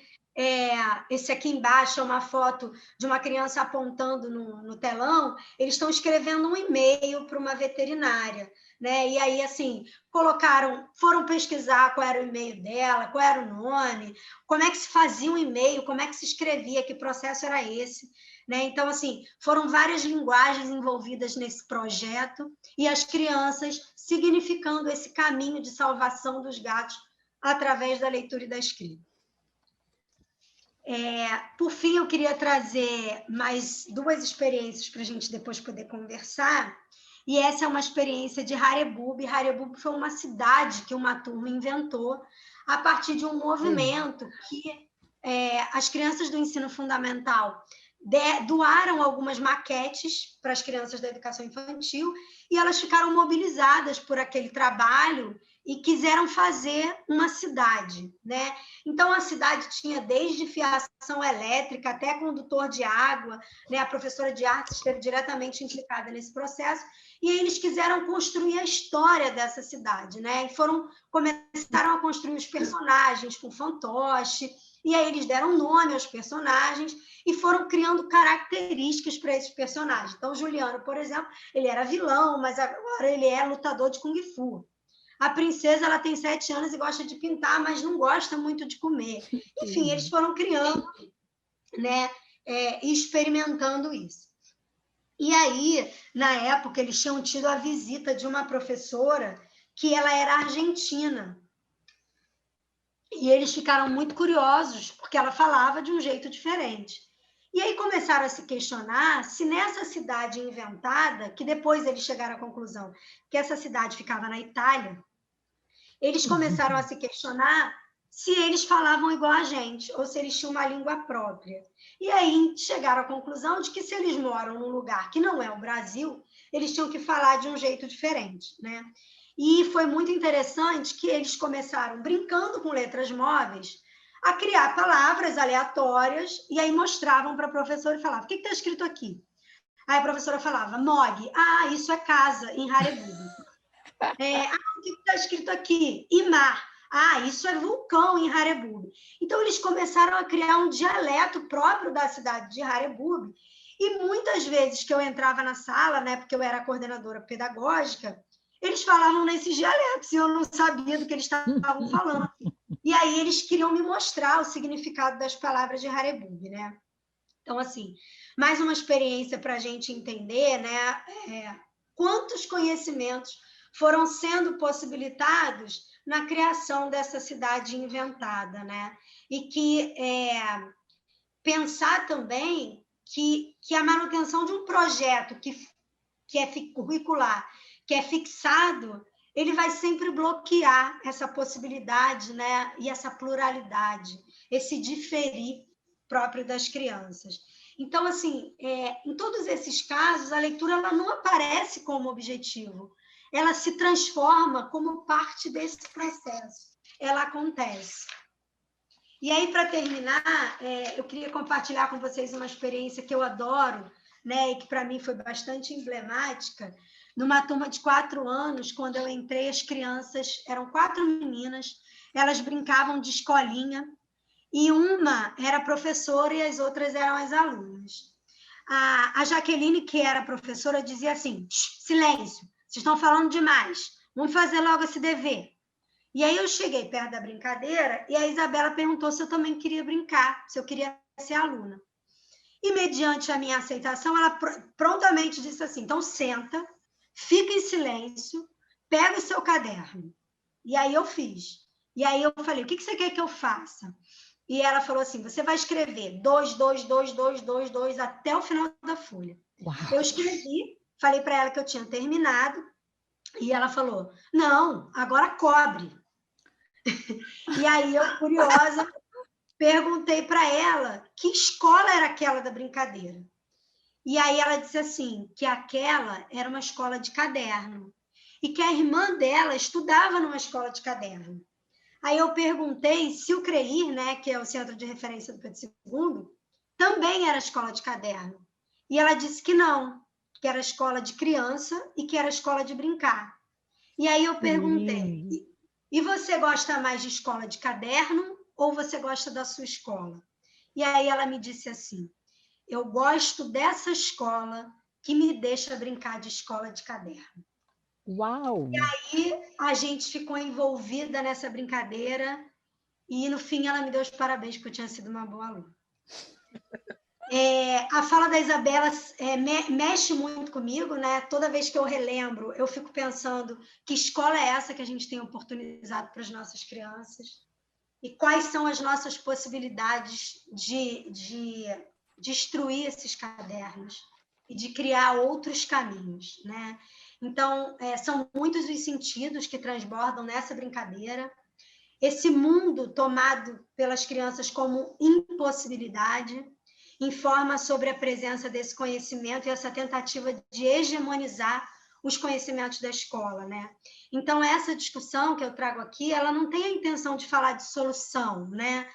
esse aqui embaixo é uma foto de uma criança apontando no telão, eles estão escrevendo um e-mail para uma veterinária, né? E aí, assim, foram pesquisar qual era o e-mail dela, qual era o nome, como é que se fazia um e-mail, como é que se escrevia, que processo era esse, né? Então, assim, foram várias linguagens envolvidas nesse projeto e as crianças significando esse caminho de salvação dos gatos através da leitura e da escrita. Por fim, eu queria trazer mais duas experiências para a gente depois poder conversar, e essa é uma experiência de Harebub. Harebub foi uma cidade que uma turma inventou a partir de um movimento que as crianças do ensino fundamental doaram algumas maquetes para as crianças da educação infantil, e elas ficaram mobilizadas por aquele trabalho e quiseram fazer uma cidade, né? Então, a cidade tinha desde fiação elétrica até condutor de água, né? A professora de artes esteve diretamente implicada nesse processo, e aí eles quiseram construir a história dessa cidade, né? E começaram a construir os personagens com fantoche, e aí eles deram nome aos personagens e foram criando características para esses personagens. Então, o Juliano, por exemplo, ele era vilão, mas agora ele é lutador de Kung Fu. A princesa, ela tem 7 anos e gosta de pintar, mas não gosta muito de comer. Enfim, eles foram criando, né, e experimentando isso. E aí, na época, eles tinham tido a visita de uma professora que ela era argentina. E eles ficaram muito curiosos, porque ela falava de um jeito diferente. E aí começaram a se questionar se nessa cidade inventada, que depois eles chegaram à conclusão que essa cidade ficava na Itália, eles começaram a se questionar se eles falavam igual a gente, ou se eles tinham uma língua própria. E aí chegaram à conclusão de que se eles moram num lugar que não é o Brasil, eles tinham que falar de um jeito diferente, né? E foi muito interessante que eles começaram, brincando com letras móveis, a criar palavras aleatórias, e aí mostravam para a professora e falavam: o que está escrito aqui? Aí a professora falava: Mog. Ah, isso é casa, em Harebubi. O que está escrito aqui? Imar. Ah, isso é vulcão, em Harebubi. Então, eles começaram a criar um dialeto próprio da cidade de Harebubi, e muitas vezes que eu entrava na sala, né, porque eu era coordenadora pedagógica, eles falavam nesses dialetos, e eu não sabia do que eles estavam falando. E aí eles queriam me mostrar o significado das palavras de Harebubi, né? Então, assim, mais uma experiência para a gente entender, né, quantos conhecimentos foram sendo possibilitados na criação dessa cidade inventada, né? E que pensar também que a manutenção de um projeto que é curricular, que é fixado, ele vai sempre bloquear essa possibilidade, né? E essa pluralidade, esse diferir próprio das crianças. Então, assim, em todos esses casos, a leitura ela não aparece como objetivo, ela se transforma como parte desse processo, ela acontece. E aí, para terminar, eu queria compartilhar com vocês uma experiência que eu adoro, né, e que para mim foi bastante emblemática. Numa turma de 4 anos, quando eu entrei, as crianças eram 4 meninas, elas brincavam de escolinha, e uma era professora e as outras eram as alunas. A Jaqueline, que era professora, dizia assim: silêncio, vocês estão falando demais, vamos fazer logo esse dever. E aí eu cheguei perto da brincadeira e a Isabela perguntou se eu também queria brincar, se eu queria ser aluna. E, mediante a minha aceitação, ela prontamente disse assim: então senta, fica em silêncio, pega o seu caderno. E aí eu fiz. E aí eu falei: o que você quer que eu faça? E ela falou assim: você vai escrever 2, 2, 2, 2, 2, 2 até o final da folha. Uau. Eu escrevi, falei para ela que eu tinha terminado, e ela falou: não, agora cobre. E aí eu, curiosa, perguntei para ela que escola era aquela da brincadeira. E aí ela disse assim, que aquela era uma escola de caderno, e que a irmã dela estudava numa escola de caderno. Aí eu perguntei se o CREIR, né, que é o Centro de Referência do Pedro II, também era escola de caderno. E ela disse que não, que era escola de criança e que era escola de brincar. E aí eu perguntei: e você gosta mais de escola de caderno ou você gosta da sua escola? E aí ela me disse assim: eu gosto dessa escola que me deixa brincar de escola de caderno. Uau! E aí a gente ficou envolvida nessa brincadeira e no fim ela me deu os parabéns porque eu tinha sido uma boa aluna. A fala da Isabela mexe muito comigo, né? Toda vez que eu relembro, eu fico pensando que escola é essa que a gente tem oportunizado para as nossas crianças e quais são as nossas possibilidades de destruir esses cadernos e de criar outros caminhos, né? Então, são muitos os sentidos que transbordam nessa brincadeira. Esse mundo tomado pelas crianças como impossibilidade informa sobre a presença desse conhecimento e essa tentativa de hegemonizar os conhecimentos da escola, né? Então, essa discussão que eu trago aqui, ela não tem a intenção de falar de solução, né?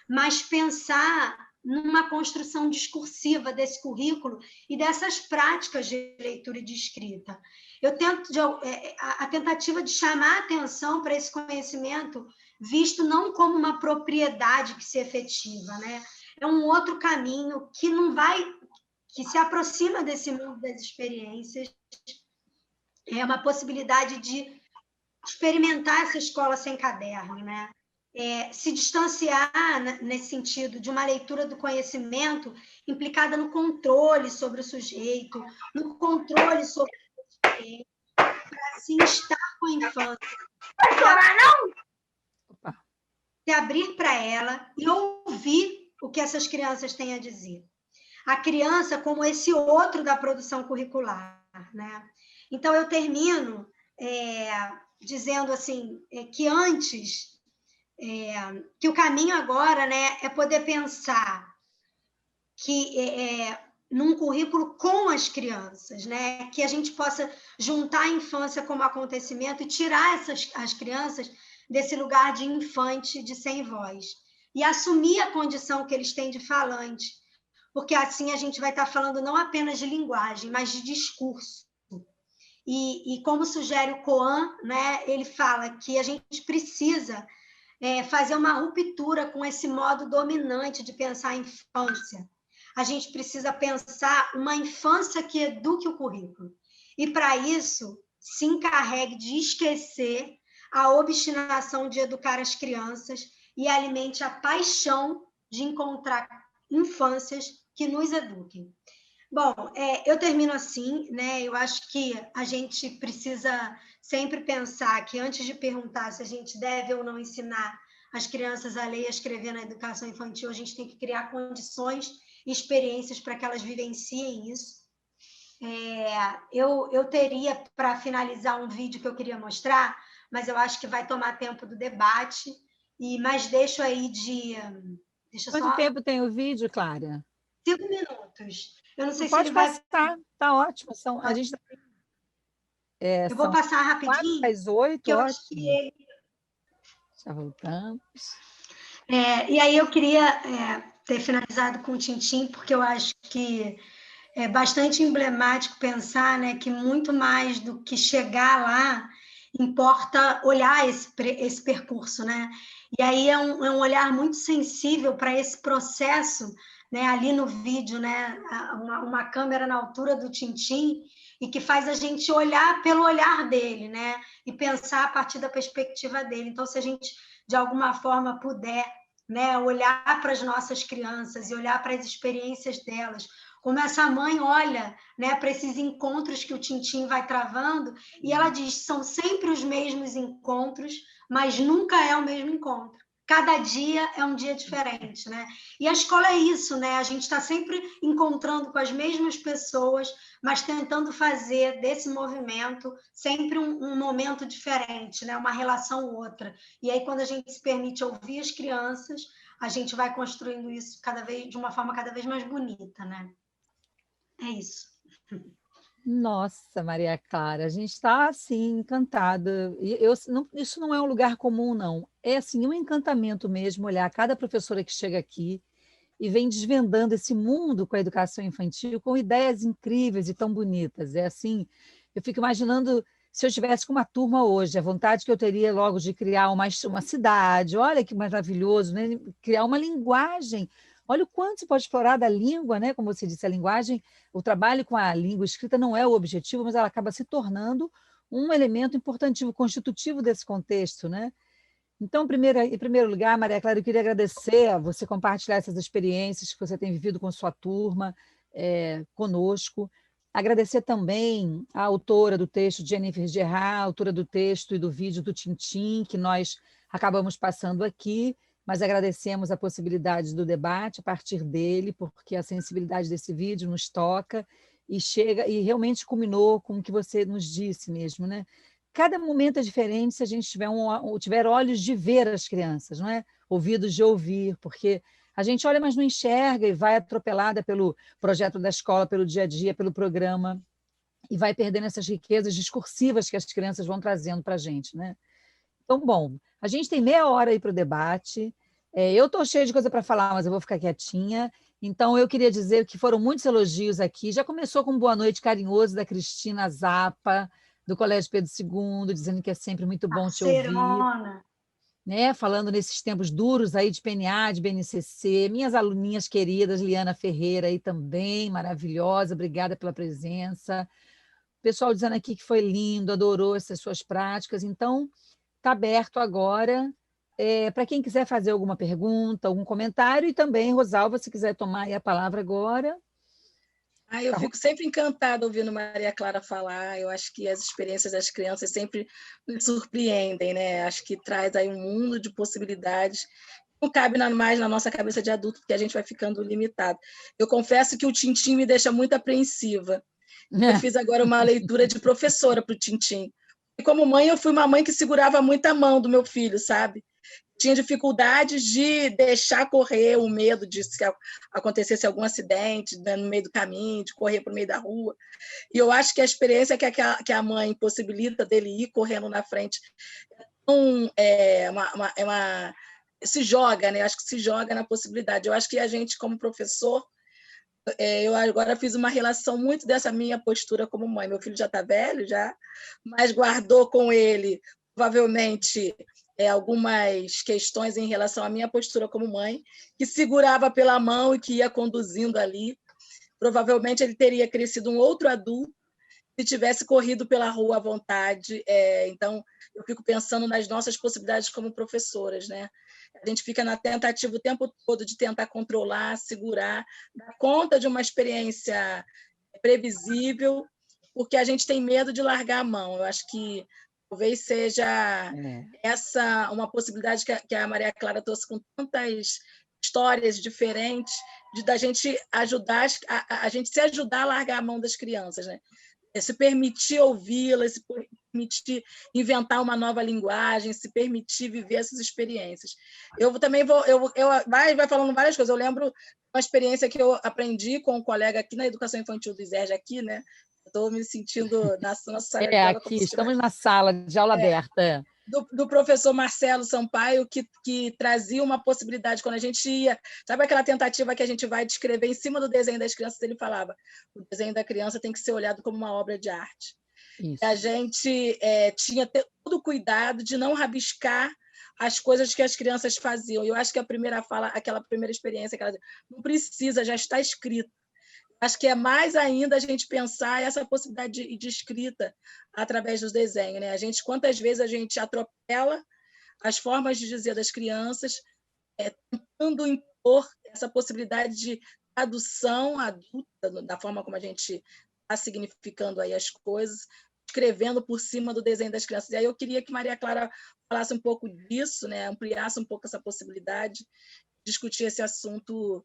Mas pensar numa construção discursiva desse currículo e dessas práticas de leitura e de escrita. Eu tento a tentativa de chamar a atenção para esse conhecimento visto não como uma propriedade que se efetiva, né? É um outro caminho que não vai, que se aproxima desse mundo das experiências, é uma possibilidade de experimentar essa escola sem caderno, né? Se distanciar nesse sentido de uma leitura do conhecimento implicada no controle sobre o sujeito, no controle sobre o sujeito, para assim estar com a infância. Não chorar, não! Se abrir para ela e ouvir o que essas crianças têm a dizer. A criança como esse outro da produção curricular, né? Então, eu termino dizendo assim, que antes, que o caminho agora, né, é poder pensar que num currículo com as crianças, né, que a gente possa juntar a infância como acontecimento e tirar as crianças desse lugar de infante, de sem voz, e assumir a condição que eles têm de falante, porque assim a gente vai estar falando não apenas de linguagem, mas de discurso. E como sugere o Coan, né, ele fala que a gente precisa fazer uma ruptura com esse modo dominante de pensar a infância. A gente precisa pensar uma infância que eduque o currículo. E, para isso, se encarregue de esquecer a obstinação de educar as crianças e alimente a paixão de encontrar infâncias que nos eduquem. Bom, eu termino assim, né? Eu acho que a gente precisa sempre pensar que, antes de perguntar se a gente deve ou não ensinar as crianças a ler e a escrever na educação infantil, a gente tem que criar condições e experiências para que elas vivenciem isso. Eu teria, para finalizar, um vídeo que eu queria mostrar, mas eu acho que vai tomar tempo do debate, mas deixo aí de... Quanto tempo tem o vídeo, Clara? 5 minutos. Eu não sei se pode ele passar, tá ótimo. A gente eu vou passar rapidinho. 4:08, que eu ótimo. acho que ele... Já voltamos. E aí eu queria ter finalizado com o Tintim, porque eu acho que é bastante emblemático pensar, né, que muito mais do que chegar lá, importa olhar esse percurso, né? E aí é um olhar muito sensível para esse processo, né? Ali no vídeo, né? Uma câmera na altura do Tintim, e que faz a gente olhar pelo olhar dele, né? E pensar a partir da perspectiva dele. Então, se a gente, de alguma forma, puder, né, olhar para as nossas crianças e olhar para as experiências delas, como essa mãe olha, né, para esses encontros que o Tintim vai travando, e ela diz, são sempre os mesmos encontros, mas nunca é o mesmo encontro. Cada dia é um dia diferente, né? E a escola é isso, né? A gente está sempre encontrando com as mesmas pessoas, mas tentando fazer desse movimento sempre um momento diferente, né? Uma relação outra. E aí, quando a gente se permite ouvir as crianças, a gente vai construindo isso de uma forma cada vez mais bonita, né? É isso. Nossa, Maria Clara, a gente está assim encantada. Isso não é um lugar comum, não. É assim um encantamento mesmo olhar cada professora que chega aqui e vem desvendando esse mundo com a educação infantil com ideias incríveis e tão bonitas. É assim, eu fico imaginando se eu estivesse com uma turma hoje, a vontade que eu teria logo de criar uma cidade. Olha que maravilhoso, né? Criar uma linguagem. Olha o quanto se pode explorar da língua, né? Como você disse, a linguagem, o trabalho com a língua escrita não é o objetivo, mas ela acaba se tornando um elemento importantivo, constitutivo desse contexto, né? Então, em primeiro lugar, Maria Clara, eu queria agradecer a você compartilhar essas experiências que você tem vivido com sua turma, conosco. Agradecer também a autora do texto, Jennifer Gerard, autora do texto e do vídeo do Tintim, que nós acabamos passando aqui, mas agradecemos a possibilidade do debate a partir dele, porque a sensibilidade desse vídeo nos toca e chega e realmente culminou com o que você nos disse mesmo, né? Cada momento é diferente se a gente tiver olhos de ver as crianças, não é? Ouvidos de ouvir, porque a gente olha, mas não enxerga e vai atropelada pelo projeto da escola, pelo dia a dia, pelo programa. e vai perdendo essas riquezas discursivas que as crianças vão trazendo para a gente, né? Então, bom, a gente tem meia hora aí para o debate. Eu estou cheia de coisa para falar, mas eu vou ficar quietinha. Então, eu queria dizer que foram muitos elogios aqui. Já começou com um boa noite carinhoso da Cristina Zappa, do Colégio Pedro II, dizendo que é sempre muito bom te ouvir. Né? Falando nesses tempos duros aí de PNA, de BNCC. Minhas aluninhas queridas, Liana Ferreira aí também, maravilhosa, obrigada pela presença. O pessoal dizendo aqui que foi lindo, adorou essas suas práticas. Então, está aberto agora para quem quiser fazer alguma pergunta, algum comentário, e também, Rosalva, se quiser tomar aí a palavra agora. Eu fico sempre encantada ouvindo Maria Clara falar. Eu acho que as experiências das crianças sempre me surpreendem, né? Acho que traz aí um mundo de possibilidades. Não cabe mais na nossa cabeça de adulto, porque a gente vai ficando limitado. Eu confesso que o Tintim me deixa muito apreensiva. Eu fiz agora uma leitura de professora para o Tintim. E como mãe, eu fui uma mãe que segurava muito a mão do meu filho, sabe? Tinha dificuldades de deixar correr o medo de se acontecesse algum acidente, né, no meio do caminho, de correr para o meio da rua. E eu acho que a experiência que a mãe possibilita dele ir correndo na frente se joga, né? Acho que se joga na possibilidade. Eu acho que a gente, como professor, eu agora fiz uma relação muito dessa minha postura como mãe. Meu filho já está velho, mas guardou com ele, provavelmente, algumas questões em relação à minha postura como mãe, que segurava pela mão e que ia conduzindo ali. Provavelmente ele teria crescido um outro adulto se tivesse corrido pela rua à vontade. Então, eu fico pensando nas nossas possibilidades como professoras, né? A gente fica na tentativa o tempo todo de tentar controlar, segurar, dar conta de uma experiência previsível, porque a gente tem medo de largar a mão. Eu acho que talvez seja essa uma possibilidade que a Maria Clara trouxe com tantas histórias diferentes, da gente ajudar a gente se ajudar a largar a mão das crianças, né? Se permitir ouvi-las, se permitir inventar uma nova linguagem, se permitir viver essas experiências. Eu também vai falando várias coisas. Eu lembro uma experiência que eu aprendi com um colega aqui na Educação Infantil do ISERJ, aqui, né? Estou me sentindo na nossa sala de aula. Aqui, estamos na sala de aula aberta. Do professor Marcelo Sampaio, que trazia uma possibilidade quando a gente ia... Sabe aquela tentativa que a gente vai descrever em cima do desenho das crianças? Ele falava, o desenho da criança tem que ser olhado como uma obra de arte. Isso. A gente tinha todo o cuidado de não rabiscar as coisas que as crianças faziam. Eu acho que a primeira fala, aquela primeira experiência, não precisa, já está escrito. Acho que é mais ainda a gente pensar essa possibilidade de escrita através dos desenhos, né? Quantas vezes a gente atropela as formas de dizer das crianças, tentando impor essa possibilidade de tradução adulta, da forma como a gente está significando aí as coisas, escrevendo por cima do desenho das crianças. E aí eu queria que Maria Clara falasse um pouco disso, né? Ampliasse um pouco essa possibilidade, discutir esse assunto,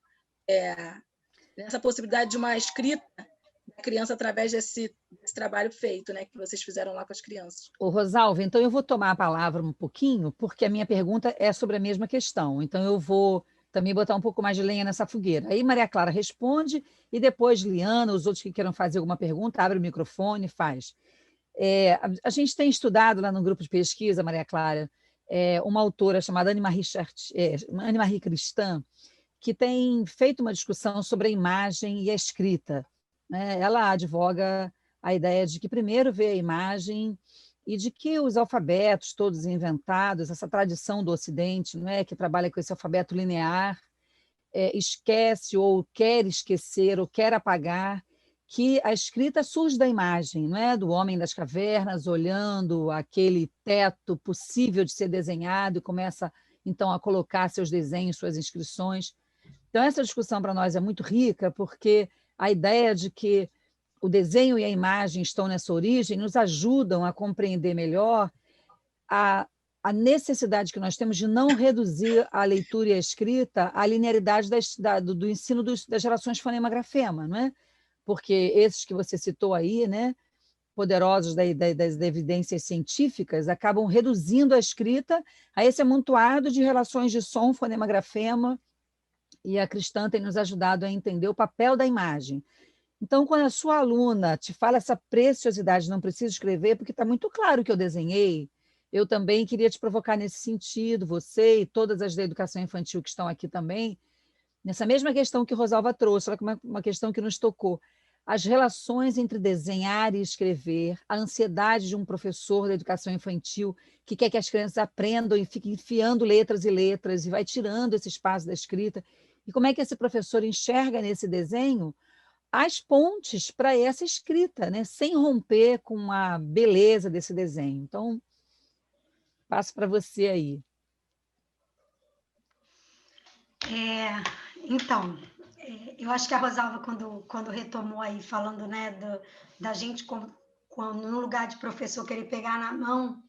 essa possibilidade de uma escrita da criança através desse trabalho feito, né, que vocês fizeram lá com as crianças. Ô, Rosalva, então eu vou tomar a palavra um pouquinho, porque a minha pergunta é sobre a mesma questão. Então eu vou também botar um pouco mais de lenha nessa fogueira. Aí Maria Clara responde, e depois Liana, os outros que queiram fazer alguma pergunta, abre o microfone e faz. A gente tem estudado lá no grupo de pesquisa, Maria Clara, uma autora chamada Anne-Marie Cristã, que tem feito uma discussão sobre a imagem e a escrita, né? Ela advoga a ideia de que primeiro vê a imagem e de que os alfabetos todos inventados, essa tradição do Ocidente, não é, que trabalha com esse alfabeto linear, esquece ou quer esquecer ou quer apagar que a escrita surge da imagem, não é, do homem das cavernas olhando aquele teto possível de ser desenhado e começa então a colocar seus desenhos, suas inscrições. Então, essa discussão para nós é muito rica, porque a ideia de que o desenho e a imagem estão nessa origem nos ajudam a compreender melhor a necessidade que nós temos de não reduzir a leitura e a escrita à linearidade do ensino das gerações fonema-grafema, não é? Porque esses que você citou aí, né, poderosos das evidências científicas, acabam reduzindo a escrita a esse amontoado de relações de som, fonema-grafema, e a Cristã tem nos ajudado a entender o papel da imagem. Então, quando a sua aluna te fala essa preciosidade, não preciso escrever, porque está muito claro que eu desenhei, eu também queria te provocar nesse sentido, você e todas as da educação infantil que estão aqui também, nessa mesma questão que Rosalva trouxe, uma questão que nos tocou. As relações entre desenhar e escrever, a ansiedade de um professor da educação infantil que quer que as crianças aprendam e fique enfiando letras e letras e vai tirando esse espaço da escrita. E como é que esse professor enxerga nesse desenho as pontes para essa escrita, né? Sem romper com a beleza desse desenho. Então, passo para você aí. Então, eu acho que a Rosalva, quando retomou aí, falando, né, da gente quando no lugar de professor querer pegar na mão,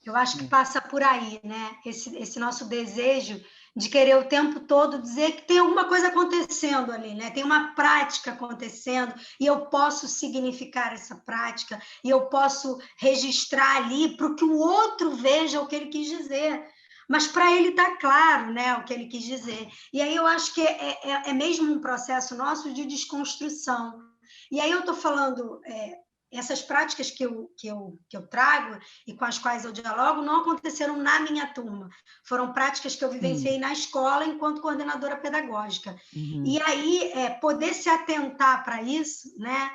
eu acho que passa por aí, né? Esse nosso desejo de querer o tempo todo dizer que tem alguma coisa acontecendo ali, né? Tem uma prática acontecendo e eu posso significar essa prática e eu posso registrar ali para que o outro veja o que ele quis dizer. Mas para ele está claro, né, o que ele quis dizer. E aí eu acho que é mesmo um processo nosso de desconstrução. E aí eu estou falando... essas práticas que eu trago e com as quais eu dialogo não aconteceram na minha turma. Foram práticas que eu vivenciei na escola enquanto coordenadora pedagógica. E aí, poder se atentar para isso, né?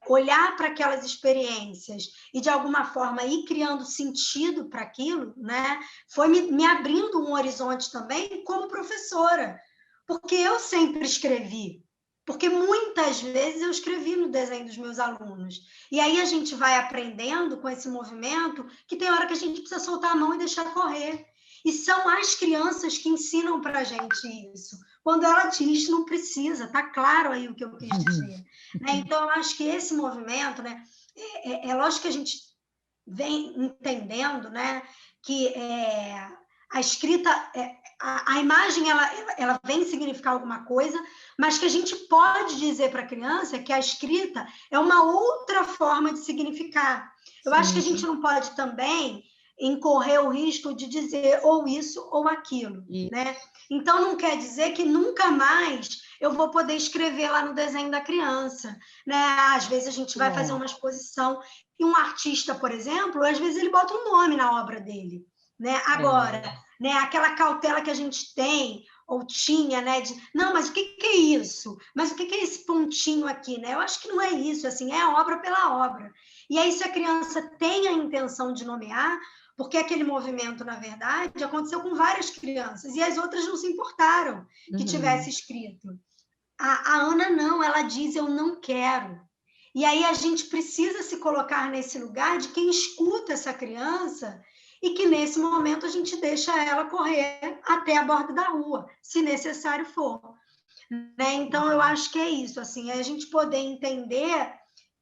Olhar para aquelas experiências e, de alguma forma, ir criando sentido para aquilo, né? Foi me abrindo um horizonte também como professora, porque eu sempre escrevi. Porque muitas vezes eu escrevi no desenho dos meus alunos. E aí a gente vai aprendendo com esse movimento que tem hora que a gente precisa soltar a mão e deixar correr. E são as crianças que ensinam para a gente isso. Quando ela diz, não precisa, está claro aí o que eu quis dizer. Né? Então, eu acho que esse movimento, né, é lógico que a gente vem entendendo, né, que a escrita, a imagem, ela vem significar alguma coisa, mas que a gente pode dizer para a criança que a escrita é uma outra forma de significar. Eu acho que a gente não pode também incorrer o risco de dizer ou isso ou aquilo, né? Então, não quer dizer que nunca mais eu vou poder escrever lá no desenho da criança, né? Às vezes a gente vai fazer uma exposição e um artista, por exemplo, às vezes ele bota um nome na obra dele, né? Agora, né, aquela cautela que a gente tem ou tinha, né, de não, mas o que é isso? Mas o que é esse pontinho aqui, né? Eu acho que não é isso, assim, é a obra pela obra. E aí, se a criança tem a intenção de nomear, porque aquele movimento, na verdade, aconteceu com várias crianças, e as outras não se importaram que tivesse escrito. A Ana não, ela diz, eu não quero. E aí a gente precisa se colocar nesse lugar de quem escuta essa criança e que, nesse momento, a gente deixa ela correr até a borda da rua, se necessário for. Né? Então, eu acho que é isso, assim, é a gente poder entender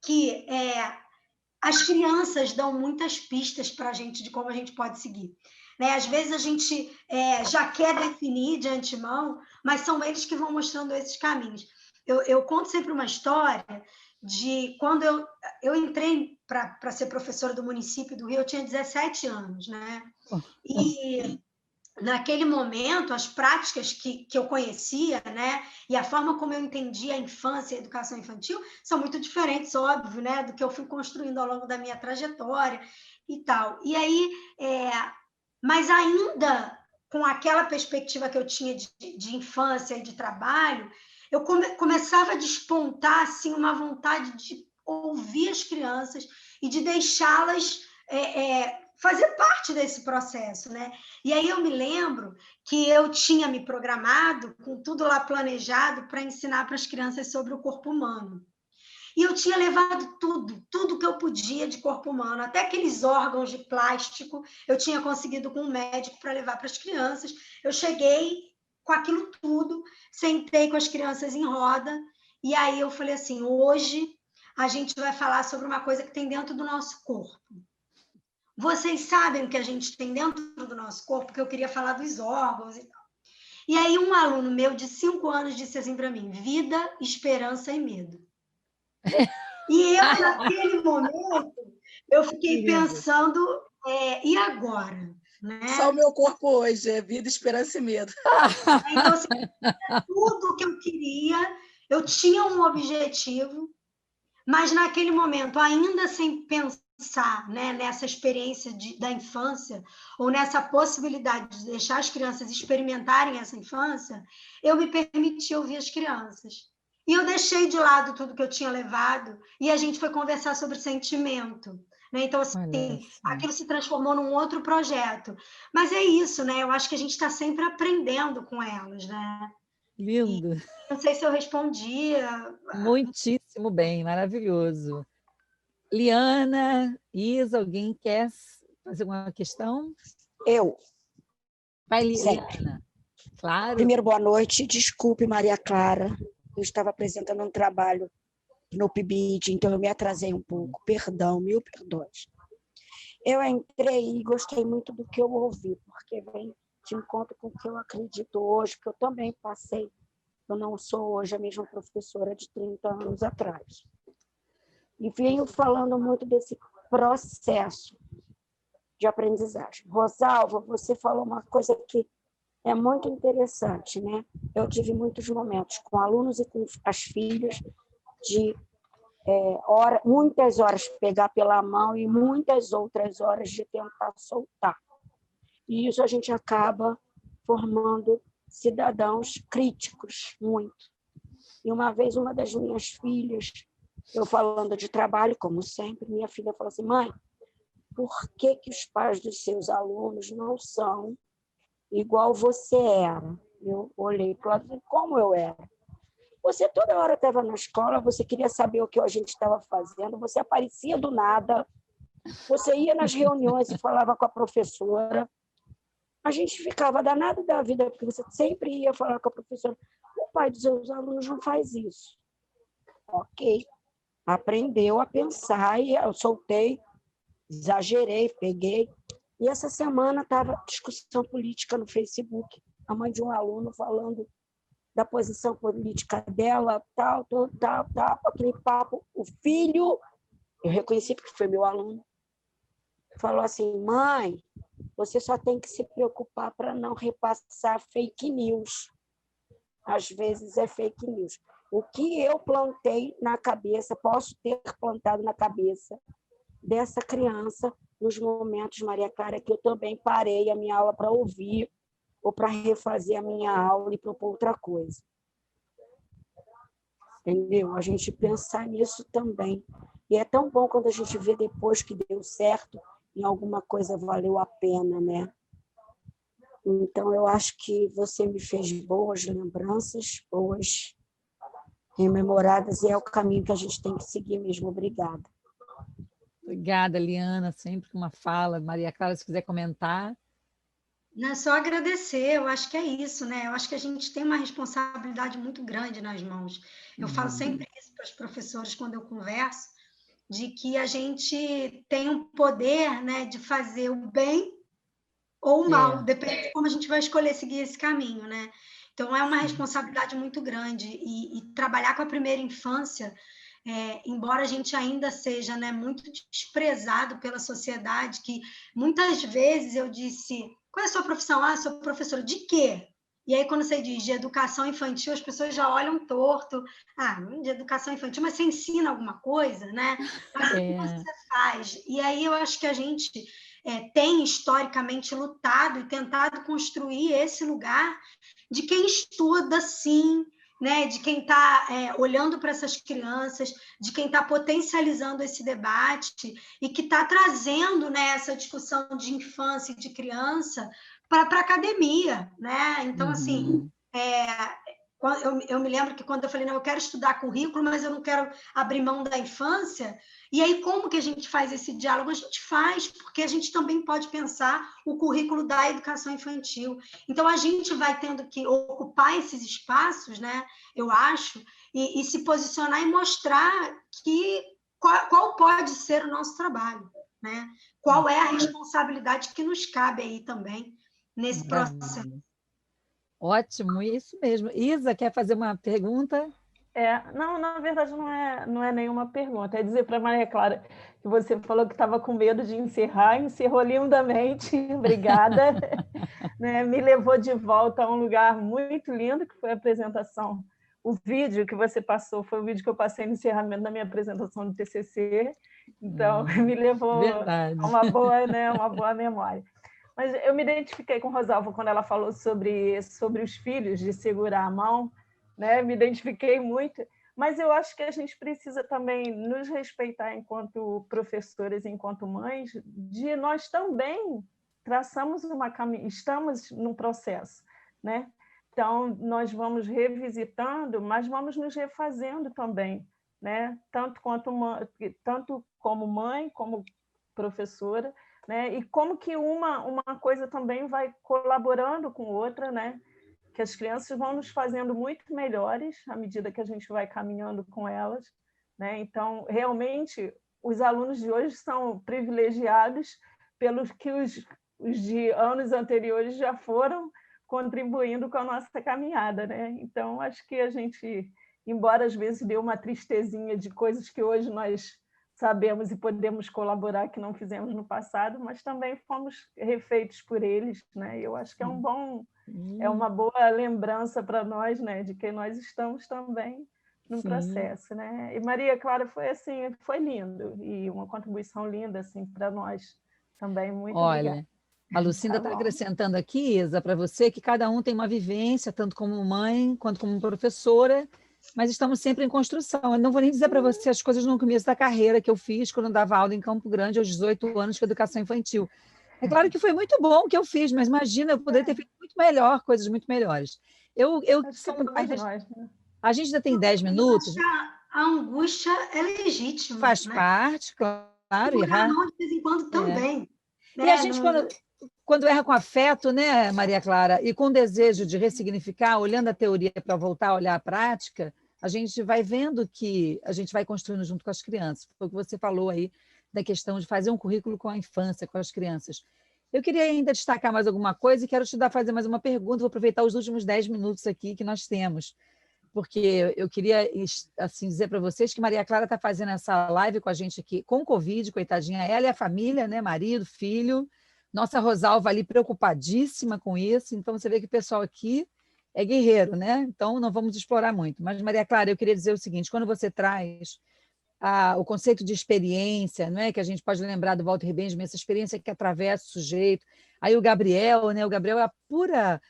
que as crianças dão muitas pistas para a gente de como a gente pode seguir. Né? Às vezes a gente já quer definir de antemão, mas são eles que vão mostrando esses caminhos. Eu conto sempre uma história de quando eu entrei para ser professora do município do Rio, eu tinha 17 anos, né? E naquele momento, as práticas que eu conhecia, né, e a forma como eu entendia a infância e a educação infantil são muito diferentes, óbvio, né, do que eu fui construindo ao longo da minha trajetória e tal. E aí, mas ainda com aquela perspectiva que eu tinha de infância e de trabalho, eu começava a despontar assim, uma vontade de ouvir as crianças e de deixá-las fazer parte desse processo, né? E aí eu me lembro que eu tinha me programado, com tudo lá planejado, para ensinar para as crianças sobre o corpo humano. E eu tinha levado tudo que eu podia de corpo humano, até aqueles órgãos de plástico, eu tinha conseguido com um médico para levar para as crianças. Eu cheguei com aquilo tudo, sentei com as crianças em roda, e aí eu falei assim, hoje a gente vai falar sobre uma coisa que tem dentro do nosso corpo. Vocês sabem o que a gente tem dentro do nosso corpo, porque eu queria falar dos órgãos e tal. E aí um aluno meu de 5 anos disse assim para mim, vida, esperança e medo. E eu, naquele momento, eu fiquei pensando, e agora? Né? Só o meu corpo hoje é vida, esperança e medo. Então, assim, tudo que eu queria Eu tinha um objetivo, mas naquele momento, ainda sem pensar, né, nessa experiência da infância, ou nessa possibilidade de deixar as crianças experimentarem essa infância, eu me permiti ouvir as crianças. E eu deixei de lado tudo que eu tinha levado, e a gente foi conversar sobre sentimento. Né? Então, assim, aquilo se transformou num outro projeto. Mas é isso, né? Eu acho que a gente está sempre aprendendo com elas, né? Lindo. E não sei se eu respondia. Muitíssimo bem, maravilhoso. Liana, Isa, alguém quer fazer uma questão? Eu. Vai, Liana. Claro. Primeiro, boa noite. Desculpe, Maria Clara. Eu estava apresentando um trabalho no PIBID, então eu me atrasei um pouco. Perdão, mil perdões. Eu entrei e gostei muito do que eu ouvi, porque vem de encontro com o que eu acredito hoje, porque eu também passei. Eu não sou hoje a mesma professora de 30 anos atrás. E venho falando muito desse processo de aprendizagem. Rosalva, você falou uma coisa que é muito interessante, né? Eu tive muitos momentos com alunos e com as filhas de muitas horas pegar pela mão e muitas outras horas de tentar soltar. E isso a gente acaba formando cidadãos críticos, muito. E uma vez, uma das minhas filhas, eu falando de trabalho, como sempre, minha filha falou assim: mãe, por que os pais dos seus alunos não são igual você era? Eu olhei para o lado e falei: como eu era? Você toda hora estava na escola, você queria saber o que a gente estava fazendo, você aparecia do nada, você ia nas reuniões e falava com a professora. A gente ficava danado da vida, porque você sempre ia falar com a professora. O pai dos seus alunos não faz isso. Ok. Aprendeu a pensar e eu soltei, exagerei, peguei. E essa semana estava discussão política no Facebook. A mãe de um aluno falando da posição política dela, tal, aquele papo. O filho, eu reconheci porque foi meu aluno, falou assim: mãe, você só tem que se preocupar para não repassar fake news. Às vezes é fake news. O que eu plantei na cabeça, posso ter plantado na cabeça dessa criança nos momentos, Maria Clara, que eu também parei a minha aula para ouvir ou para refazer a minha aula e propor outra coisa. Entendeu? A gente pensar nisso também. E é tão bom quando a gente vê depois que deu certo e alguma coisa valeu a pena, né? Então, eu acho que você me fez boas lembranças, boas rememoradas, e é o caminho que a gente tem que seguir mesmo. Obrigada. Obrigada, Liana, sempre com uma fala. Maria Clara, se quiser comentar. Não é só agradecer, eu acho que é isso, né? Eu acho que a gente tem uma responsabilidade muito grande nas mãos. Eu falo sempre isso para os professores quando eu converso, de que a gente tem um poder, né, de fazer o bem ou o mal, depende de como a gente vai escolher seguir esse caminho, né? Então, é uma responsabilidade muito grande. E trabalhar com a primeira infância, embora a gente ainda seja, né, muito desprezado pela sociedade, que muitas vezes eu disse: qual é a sua profissão? Ah, sou professora. De quê? E aí, quando você diz de educação infantil, as pessoas já olham torto. Ah, de educação infantil, mas você ensina alguma coisa, né? Mas o que você faz? E aí eu acho que a gente tem historicamente lutado e tentado construir esse lugar de quem estuda, sim, né, de quem está olhando para essas crianças, de quem está potencializando esse debate e que está trazendo, né, essa discussão de infância e de criança para a academia, né? Então, assim, eu me lembro que quando eu falei, não, eu quero estudar currículo, mas eu não quero abrir mão da infância. E aí, como que a gente faz esse diálogo? A gente faz, porque a gente também pode pensar o currículo da educação infantil. Então, a gente vai tendo que ocupar esses espaços, né, eu acho, e se posicionar e mostrar que qual pode ser o nosso trabalho, né? Qual é a responsabilidade que nos cabe aí também nesse processo. Ótimo, isso mesmo. Isa, quer fazer uma pergunta? Não, na verdade não é nenhuma pergunta, é dizer para a Maria Clara que você falou que estava com medo de encerrar, encerrou lindamente, obrigada. Né? Me levou de volta a um lugar muito lindo, que foi a apresentação, o vídeo que você passou foi o vídeo que eu passei no encerramento da minha apresentação do TCC, então me levou verdade. a uma boa, né, uma boa memória. Mas eu me identifiquei com Rosalva quando ela falou sobre os filhos, de segurar a mão, né? Me identifiquei muito, mas eu acho que a gente precisa também nos respeitar enquanto professoras, enquanto mães, de nós também traçamos estamos num processo, né? Então, nós vamos revisitando, mas vamos nos refazendo também, né? Tanto como mãe, como professora, né? E como que uma coisa também vai colaborando com outra, né? Que as crianças vão nos fazendo muito melhores à medida que a gente vai caminhando com elas, né? Então, realmente, os alunos de hoje são privilegiados pelos que os de anos anteriores já foram contribuindo com a nossa caminhada, né? Então, acho que a gente, embora às vezes dê uma tristezinha de coisas que hoje nós sabemos e podemos colaborar que não fizemos no passado, mas também fomos refeitos por eles, né? Eu acho que é uma boa lembrança para nós, né, de que nós estamos também no processo, né? E Maria Clara foi assim, foi lindo e uma contribuição linda assim para nós também. Muito obrigada. A Lucinda está acrescentando aqui, Isa, para você, que cada um tem uma vivência, tanto como mãe quanto como professora, mas estamos sempre em construção. Eu não vou nem dizer para você as coisas no começo da carreira que eu fiz quando eu dava aula em Campo Grande aos 18 anos com educação infantil. É claro que foi muito bom o que eu fiz, mas imagina, eu poderia ter feito muito melhor, coisas muito melhores. A gente ainda tem 10 minutos. A angústia é legítima. Faz né? parte, claro. Errar de vez em quando também. Né? E a gente, quando erra com afeto, né, Maria Clara, e com desejo de ressignificar, olhando a teoria para voltar a olhar a prática, a gente vai vendo que a gente vai construindo junto com as crianças. Foi o que você falou aí, da questão de fazer um currículo com a infância, com as crianças. Eu queria ainda destacar mais alguma coisa e quero fazer mais uma pergunta, vou aproveitar os últimos 10 minutos aqui que nós temos, porque eu queria assim, dizer para vocês que Maria Clara está fazendo essa live com a gente aqui, com Covid, coitadinha, ela e a família, né, marido, filho, nossa Rosalva ali preocupadíssima com isso, então você vê que o pessoal aqui é guerreiro, né? Então não vamos explorar muito. Mas, Maria Clara, eu queria dizer o seguinte, quando você traz o conceito de experiência, não é? Que a gente pode lembrar do Walter Benjamin, essa experiência que atravessa o sujeito. Aí o Gabriel, né? O Gabriel é a pura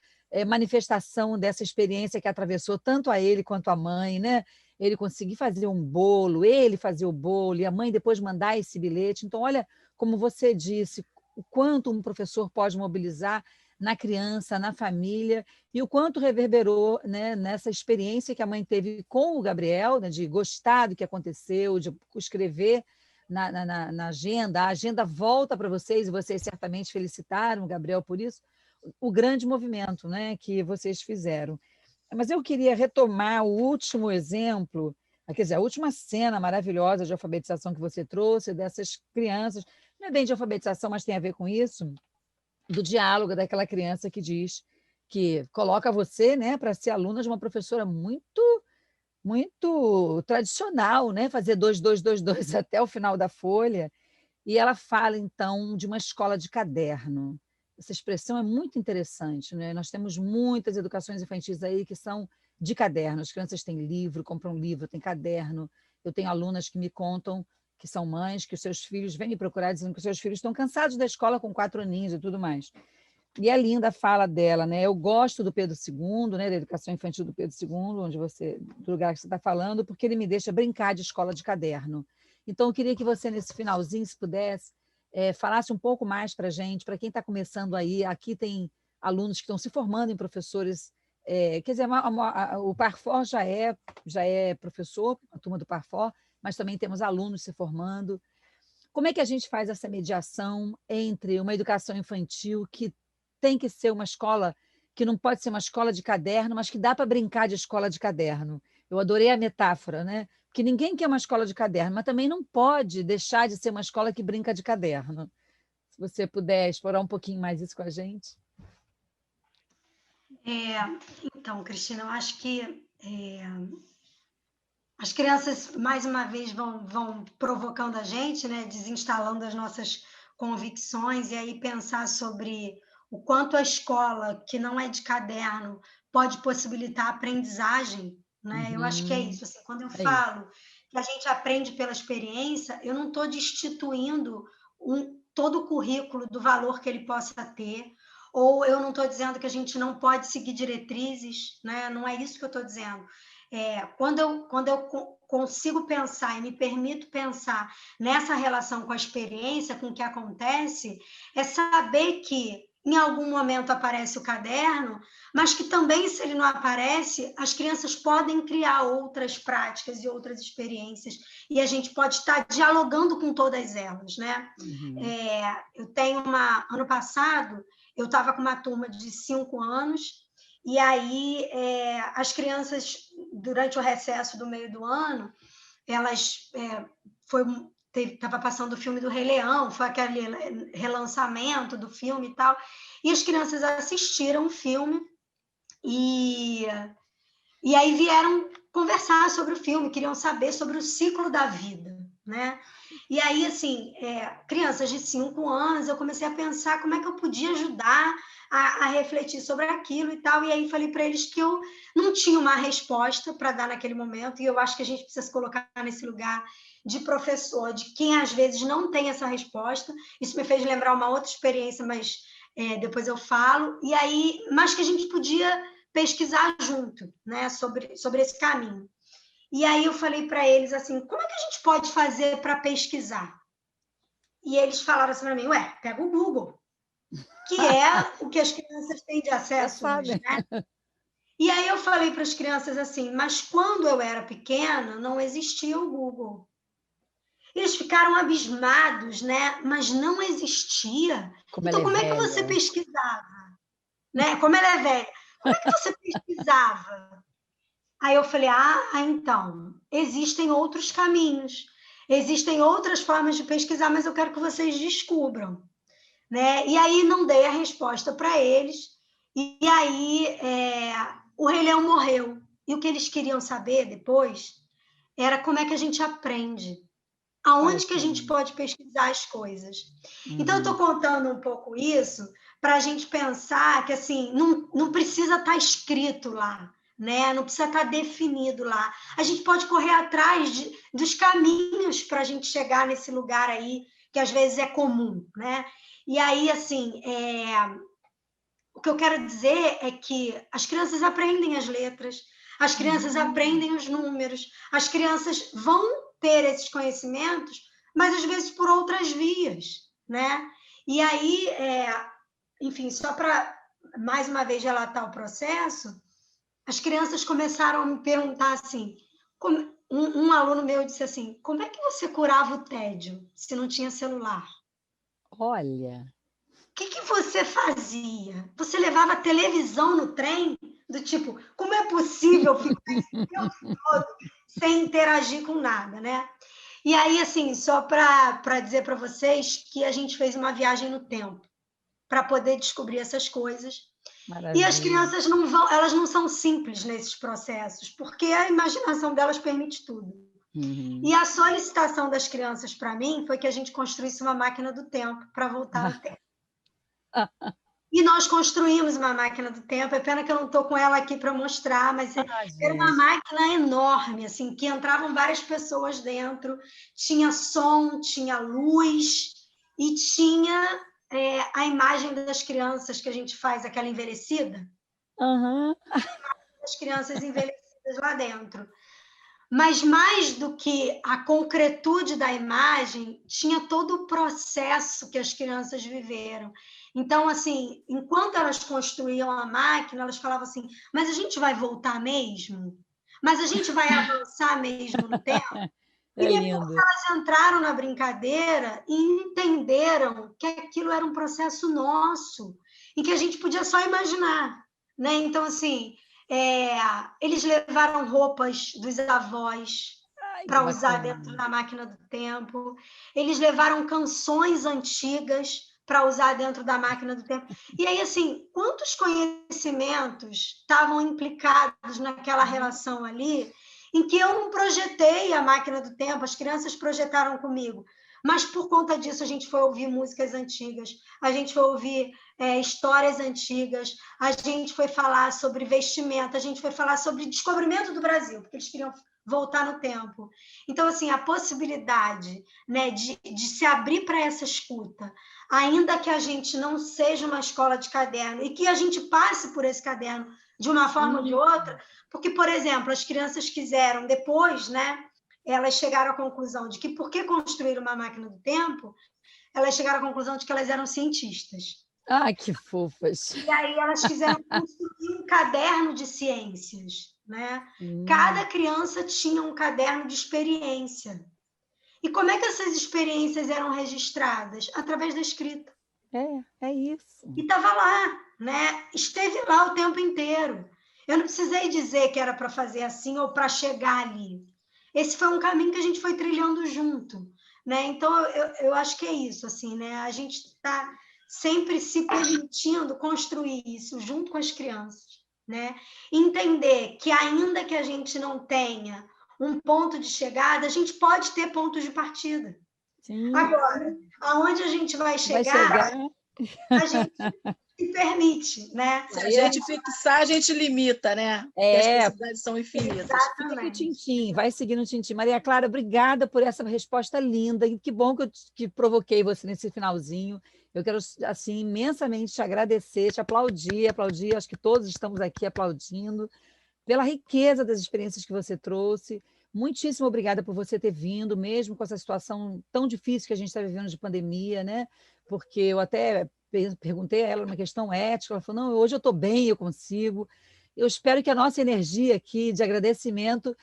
manifestação dessa experiência que atravessou tanto a ele quanto a mãe, né? Ele conseguir fazer um bolo, ele fazer o bolo, e a mãe depois mandar esse bilhete. Então, olha, como você disse, o quanto um professor pode mobilizar na criança, na família, e o quanto reverberou, né, nessa experiência que a mãe teve com o Gabriel, né, de gostar do que aconteceu, de escrever na agenda. A agenda volta para vocês, e vocês certamente felicitaram o Gabriel por isso, o grande movimento, né, que vocês fizeram. Mas eu queria retomar o último exemplo, quer dizer, a última cena maravilhosa de alfabetização que você trouxe, dessas crianças, não é bem de alfabetização, mas tem a ver com isso, do diálogo daquela criança que diz que coloca você, né, para ser aluna de uma professora muito tradicional, né, fazer 2, 2, 2, 2 até o final da folha, e ela fala, então, de uma escola de caderno. Essa expressão é muito interessante, né? Nós temos muitas educações infantis aí que são de caderno, as crianças têm livro, compram livro, têm caderno. Eu tenho alunas que me contam que são mães, que os seus filhos vêm me procurar dizendo que os seus filhos estão cansados da escola com 4 aninhos e tudo mais. E é linda a fala dela, né? Eu gosto do Pedro II, né? Da educação infantil do Pedro II, do lugar que você está falando, porque ele me deixa brincar de escola de caderno. Então, eu queria que você, nesse finalzinho, se pudesse, falasse um pouco mais para a gente, para quem está começando aí. Aqui tem alunos que estão se formando em professores. Quer dizer, o Parfor já é professor, a turma do Parfor, mas também temos alunos se formando. Como é que a gente faz essa mediação entre uma educação infantil que tem que ser uma escola, que não pode ser uma escola de caderno, mas que dá para brincar de escola de caderno? Eu adorei a metáfora, né? Porque ninguém quer uma escola de caderno, mas também não pode deixar de ser uma escola que brinca de caderno. Se você puder explorar um pouquinho mais isso com a gente. Então, Cristina, eu acho que as crianças, mais uma vez, vão provocando a gente, né? Desinstalando as nossas convicções, e aí pensar sobre o quanto a escola, que não é de caderno, pode possibilitar a aprendizagem né? Eu acho que é isso. Assim, quando eu É falo que a gente aprende pela experiência, eu não estou destituindo todo o currículo do valor que ele possa ter, ou eu não estou dizendo que a gente não pode seguir diretrizes, né? Não é isso que eu estou dizendo. Quando eu consigo pensar e me permito pensar nessa relação com a experiência, com o que acontece, é saber que em algum momento aparece o caderno, mas que também, se ele não aparece, as crianças podem criar outras práticas e outras experiências, e a gente pode estar dialogando com todas elas, né? Eu tenho ano passado, eu estava com uma turma de 5 anos, e aí as crianças, durante o recesso do meio do ano, elas estava passando o filme do Rei Leão, foi aquele relançamento do filme e tal, e as crianças assistiram o filme e aí vieram conversar sobre o filme, queriam saber sobre o ciclo da vida, né? E aí, assim, crianças de 5 anos, eu comecei a pensar como é que eu podia ajudar a refletir sobre aquilo e tal, e aí falei para eles que eu não tinha uma resposta para dar naquele momento, e eu acho que a gente precisa se colocar nesse lugar de professor, de quem às vezes não tem essa resposta. Isso me fez lembrar uma outra experiência, mas depois eu falo, e aí, mas que a gente podia pesquisar junto, né, sobre esse caminho. E aí eu falei para eles assim, como é que a gente pode fazer para pesquisar? E eles falaram assim para mim, pega o Google, que é o que as crianças têm de acesso hoje, né? E aí eu falei para as crianças assim, mas quando eu era pequena, não existia o Google. Eles ficaram abismados, né? Mas não existia. Então, como é que você pesquisava? Né? Como ela é velha. Como é que você pesquisava? Aí eu falei, então, existem outros caminhos, existem outras formas de pesquisar, mas eu quero que vocês descubram, né? E aí não dei a resposta para eles, e aí o Rei Leão morreu, e o que eles queriam saber depois era como é que a gente aprende, aonde que a gente pode pesquisar as coisas. Então, eu estou contando um pouco isso para a gente pensar que, assim, não precisa estar escrito lá, né? Não precisa estar definido lá. A gente pode correr atrás dos caminhos para a gente chegar nesse lugar aí, que às vezes é comum, né? E aí, assim, o que eu quero dizer é que as crianças aprendem as letras, as crianças aprendem os números, as crianças vão ter esses conhecimentos, mas às vezes por outras vias, né? E aí, enfim, só para mais uma vez relatar o processo, as crianças começaram a me perguntar assim, um aluno meu disse assim, como é que você curava o tédio se não tinha celular? Olha. O que você fazia? Você levava televisão no trem? Do tipo, como é possível ficar esse tempo todo sem interagir com nada, né? E aí, assim, só para dizer para vocês que a gente fez uma viagem no tempo para poder descobrir essas coisas. Maravilha. E as crianças elas não são simples nesses processos, porque a imaginação delas permite tudo. E a solicitação das crianças para mim foi que a gente construísse uma máquina do tempo para voltar no tempo. E nós construímos uma máquina do tempo, é pena que eu não estou com ela aqui para mostrar, mas era uma máquina enorme, assim, que entravam várias pessoas dentro, tinha som, tinha luz e tinha a imagem das crianças que a gente faz, aquela envelhecida. As crianças envelhecidas lá dentro. Mas mais do que a concretude da imagem, tinha todo o processo que as crianças viveram. Então, assim, enquanto elas construíam a máquina, elas falavam assim, mas a gente vai voltar mesmo? Mas a gente vai avançar mesmo no tempo? E depois elas entraram na brincadeira e entenderam que aquilo era um processo nosso e que a gente podia só imaginar, né? Então, assim, eles levaram roupas dos avós para usar dentro da máquina do tempo, eles levaram canções antigas para usar dentro da máquina do tempo. E aí, assim, quantos conhecimentos estavam implicados naquela relação ali, em que eu não projetei a máquina do tempo, as crianças projetaram comigo, mas por conta disso a gente foi ouvir músicas antigas, a gente foi ouvir histórias antigas, a gente foi falar sobre vestimenta, a gente foi falar sobre descobrimento do Brasil, porque eles queriam voltar no tempo. Então, assim, a possibilidade, né, de se abrir para essa escuta, ainda que a gente não seja uma escola de caderno e que a gente passe por esse caderno de uma forma ou de outra, porque, por exemplo, as crianças quiseram depois, né, elas chegaram à conclusão de que, por que construir uma máquina do tempo, elas chegaram à conclusão de que elas eram cientistas. Ah, que fofas! E aí elas quiseram construir um caderno de ciências, né? Cada criança tinha um caderno de experiência. E como é que essas experiências eram registradas? Através da escrita. É isso. E estava lá, né? Esteve lá o tempo inteiro. Eu não precisei dizer que era para fazer assim ou para chegar ali. Esse foi um caminho que a gente foi trilhando junto, né? Então, eu acho que é isso, assim, né? A gente está sempre se permitindo construir isso junto com as crianças, né? Entender que ainda que a gente não tenha um ponto de chegada, a gente pode ter pontos de partida. Sim. Agora, aonde a gente vai chegar, a gente se permite, né? Se a gente fixar, a gente limita, né? Porque as possibilidades são infinitas. Exatamente. Tintim, vai seguindo o tintim. Maria Clara, obrigada por essa resposta linda. E que bom que provoquei você nesse finalzinho. Eu quero, assim, imensamente te agradecer, te aplaudir, acho que todos estamos aqui aplaudindo, pela riqueza das experiências que você trouxe. Muitíssimo obrigada por você ter vindo, mesmo com essa situação tão difícil que a gente está vivendo de pandemia, né? Porque eu até perguntei a ela uma questão ética, ela falou, não, hoje eu estou bem, eu consigo. Eu espero que a nossa energia aqui de agradecimento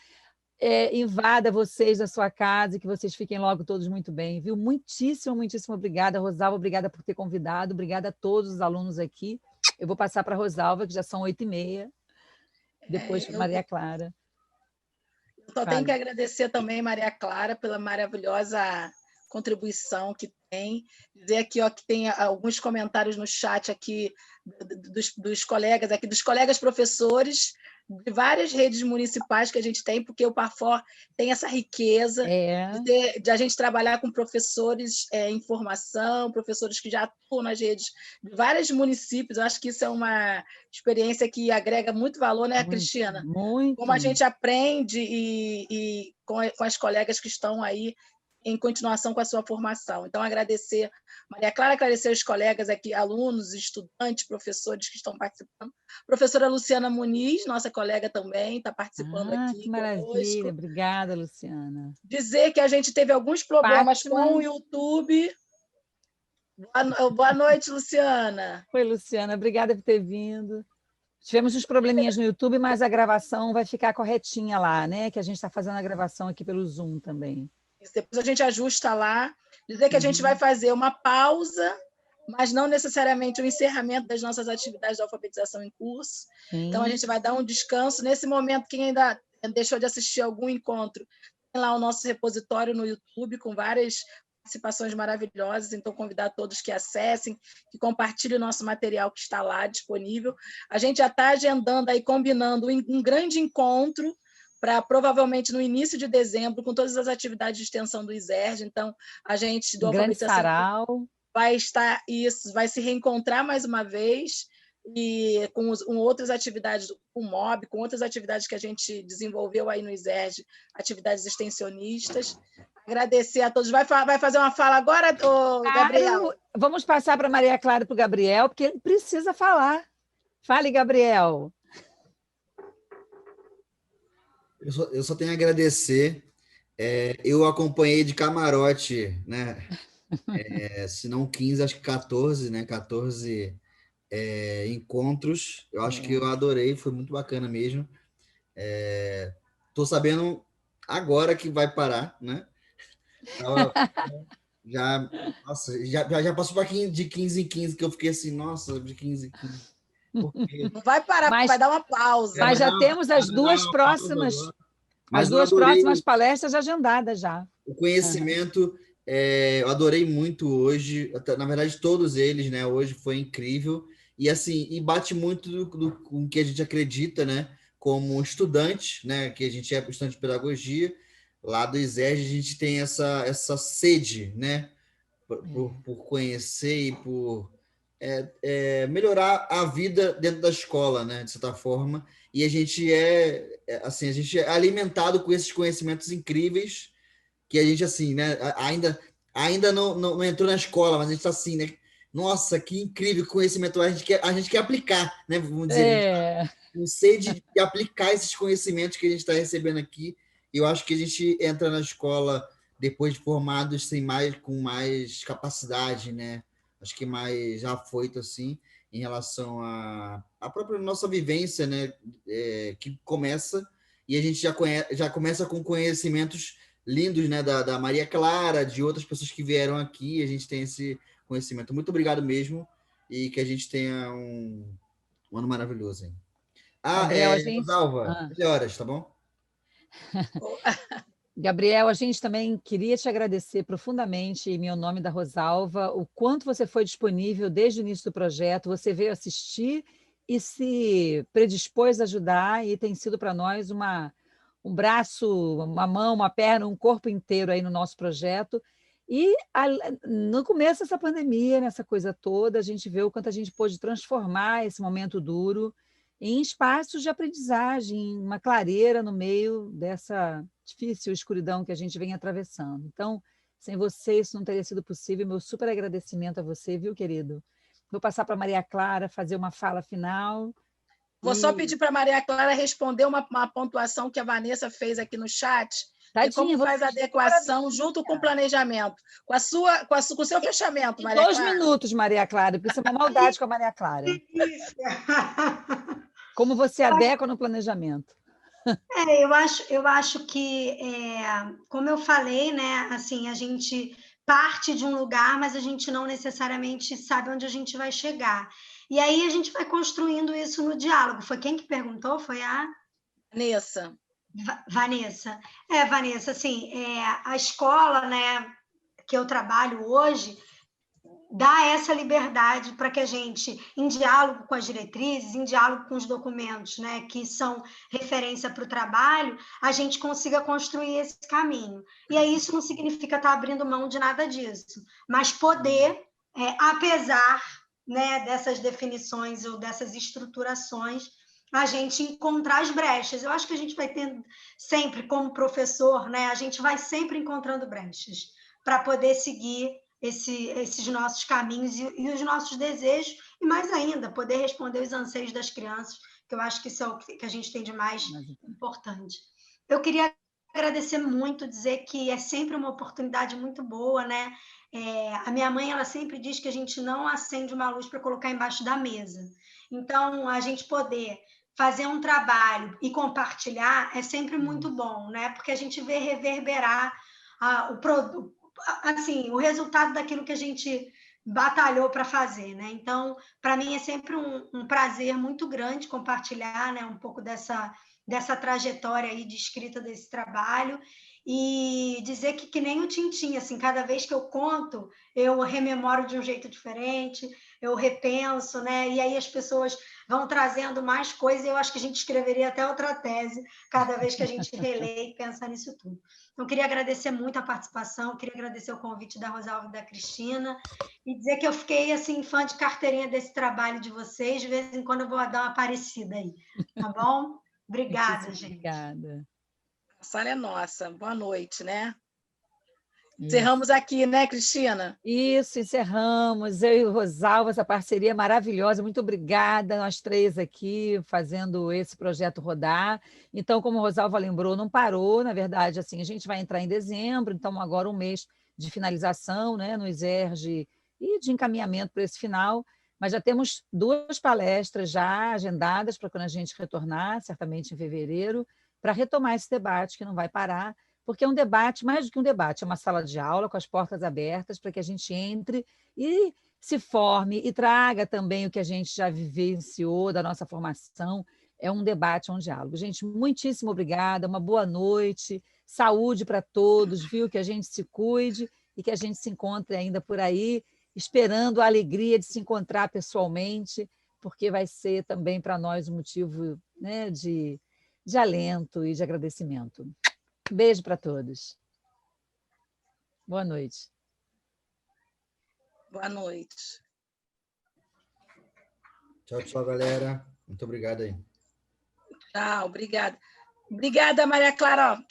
invada vocês da sua casa e que vocês fiquem logo todos muito bem, viu? Muitíssimo, muitíssimo obrigada, Rosalva, obrigada por ter convidado, obrigada a todos os alunos aqui. Eu vou passar para a Rosalva, que já são 8h30, depois para Maria Clara. Eu só tenho que agradecer também, Maria Clara, pela maravilhosa contribuição que tem. Dizer aqui que tem alguns comentários no chat aqui dos colegas professores de várias redes municipais que a gente tem, porque o PAFOR tem essa riqueza de a gente trabalhar com professores em formação, professores que já atuam nas redes de vários municípios. Eu acho que isso é uma experiência que agrega muito valor, né, Cristina? Muito. Como a gente aprende e com as colegas que estão aí em continuação com a sua formação. Então, agradecer, Maria Clara, agradecer os colegas aqui, alunos, estudantes, professores que estão participando. Professora Luciana Muniz, nossa colega também, está participando aqui. Que maravilha, conosco. Obrigada, Luciana. Dizer que a gente teve alguns problemas com o YouTube. Boa noite, Luciana. Oi, Luciana, obrigada por ter vindo. Tivemos uns probleminhas no YouTube, mas a gravação vai ficar corretinha lá, né? Que a gente está fazendo a gravação aqui pelo Zoom também. Depois a gente ajusta lá. Dizer que a gente vai fazer uma pausa, mas não necessariamente o encerramento das nossas atividades de alfabetização em curso. Sim. Então, a gente vai dar um descanso. Nesse momento, quem ainda deixou de assistir algum encontro, tem lá o nosso repositório no YouTube, com várias participações maravilhosas. Então, convidar todos que acessem, que compartilhem o nosso material que está lá disponível. A gente já está agendando aí, combinando um grande encontro para provavelmente no início de dezembro, com todas as atividades de extensão do ISERJ. Então, a gente do Alfabetização vai estar isso, vai se reencontrar mais uma vez, e com outras atividades, com o MOB, com outras atividades que a gente desenvolveu aí no ISERJ, atividades extensionistas. Agradecer a todos. Vai fazer uma fala agora, Gabriel? Vamos passar para a Maria Clara e para o Gabriel, porque ele precisa falar. Fale, Gabriel. Eu só tenho a agradecer. Eu acompanhei de camarote, né? Se não 15, acho que 14, né? 14 encontros. Eu acho que eu adorei, foi muito bacana mesmo. Estou sabendo agora que vai parar, né? Já passou de 15 em 15, que eu fiquei assim, nossa, de 15 em 15. Porque... Não vai parar, vai dar uma pausa. Mas já temos as duas próximas... As duas próximas palestras agendadas já. O conhecimento, eu adorei muito hoje, na verdade todos eles, né? Hoje foi incrível e assim, e bate muito com o que a gente acredita, né? Como estudante, né? Que a gente é estudante de pedagogia, lá do ISERJ a gente tem essa sede, né? Por conhecer e por melhorar a vida dentro da escola, né? De certa forma. E a gente assim, a gente é alimentado com esses conhecimentos incríveis que a gente, assim, né? Ainda não entrou na escola, mas a gente está assim, né? Nossa, que incrível conhecimento! A gente quer aplicar, né? Vamos dizer, a gente não sei de aplicar esses conhecimentos que a gente está recebendo aqui. E eu acho que a gente entra na escola depois de formados com mais capacidade, né? Acho que mais afoito, assim, em relação à própria nossa vivência, né? Que começa, e a gente já começa com conhecimentos lindos, né? Da Maria Clara, de outras pessoas que vieram aqui, a gente tem esse conhecimento. Muito obrigado mesmo, e que a gente tenha um ano maravilhoso, hein? Gabriel, a gente... Rosalva, melhoras, tá bom? Gabriel, a gente também queria te agradecer profundamente, em meu nome da Rosalva, o quanto você foi disponível desde o início do projeto, você veio assistir e se predispôs a ajudar, e tem sido para nós um braço, uma mão, uma perna, um corpo inteiro aí no nosso projeto. E no começo dessa pandemia, nessa coisa toda, a gente vê o quanto a gente pôde transformar esse momento duro em espaços de aprendizagem, uma clareira no meio dessa difícil escuridão que a gente vem atravessando. Então, sem você, isso não teria sido possível. Meu super agradecimento a você, viu, querido? Vou passar para a Maria Clara fazer uma fala final. Vou só pedir para a Maria Clara responder uma pontuação que a Vanessa fez aqui no chat. Tadinha, como faz a adequação junto com o planejamento? Com o seu fechamento, Maria Clara. 2 minutos, Maria Clara, porque isso é uma maldade com a Maria Clara. Como você adequa no planejamento? Eu acho que, como eu falei, né, assim, a gente parte de um lugar, mas a gente não necessariamente sabe onde a gente vai chegar. E aí a gente vai construindo isso no diálogo. Foi quem que perguntou? Foi a Vanessa. Vanessa. Vanessa, assim, a escola, né, que eu trabalho hoje, dá essa liberdade para que a gente, em diálogo com as diretrizes, em diálogo com os documentos, né, que são referência para o trabalho, a gente consiga construir esse caminho. E aí isso não significa estar abrindo mão de nada disso, mas poder, apesar, né, dessas definições ou dessas estruturações, a gente encontrar as brechas. Eu acho que a gente vai tendo sempre, como professor, né, a gente vai sempre encontrando brechas para poder seguir esses nossos caminhos e os nossos desejos, e mais ainda, poder responder os anseios das crianças, que eu acho que isso é o que a gente tem de mais importante. Eu queria agradecer muito, dizer que é sempre uma oportunidade muito boa, né? A minha mãe, ela sempre diz que a gente não acende uma luz para colocar embaixo da mesa. Então, a gente poder fazer um trabalho e compartilhar é sempre muito bom, né? Porque a gente vê reverberar o produto, assim, o resultado daquilo que a gente batalhou para fazer, né? Então, para mim é sempre um prazer muito grande compartilhar, né, um pouco dessa trajetória aí de escrita desse trabalho, e dizer que nem o Tintim, assim, cada vez que eu conto, eu rememoro de um jeito diferente, eu repenso, né? E aí as pessoas vão trazendo mais coisas, e eu acho que a gente escreveria até outra tese cada vez que a gente relê e pensa nisso tudo. Então, queria agradecer muito a participação, queria agradecer o convite da Rosalva e da Cristina, e dizer que eu fiquei, assim, fã de carteirinha desse trabalho de vocês, de vez em quando eu vou dar uma aparecida aí, tá bom? Obrigada, gente. Obrigada. A sala é nossa. Boa noite, né? Encerramos aqui, né, Cristina? Isso, encerramos. Eu e o Rosalva, essa parceria maravilhosa. Muito obrigada, nós 3 aqui, fazendo esse projeto rodar. Então, como o Rosalva lembrou, não parou, na verdade, assim, a gente vai entrar em dezembro, então agora 1 mês de finalização, né, no ISERJ e de encaminhamento para esse final, mas já temos 2 palestras já agendadas para quando a gente retornar, certamente em fevereiro, para retomar esse debate que não vai parar, porque é um debate, mais do que um debate, é uma sala de aula com as portas abertas para que a gente entre e se forme e traga também o que a gente já vivenciou da nossa formação. É um debate, é um diálogo. Gente, muitíssimo obrigada, uma boa noite, saúde para todos, viu? Que a gente se cuide e que a gente se encontre ainda por aí, esperando a alegria de se encontrar pessoalmente, porque vai ser também para nós um motivo, né, de alento e de agradecimento. Beijo para todos. Boa noite. Boa noite. Tchau, tchau, galera. Muito obrigado aí. Tchau, obrigada. Obrigada, Maria Clara.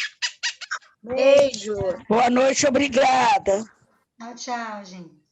Beijo. Boa noite, obrigada. Tchau, tchau, gente.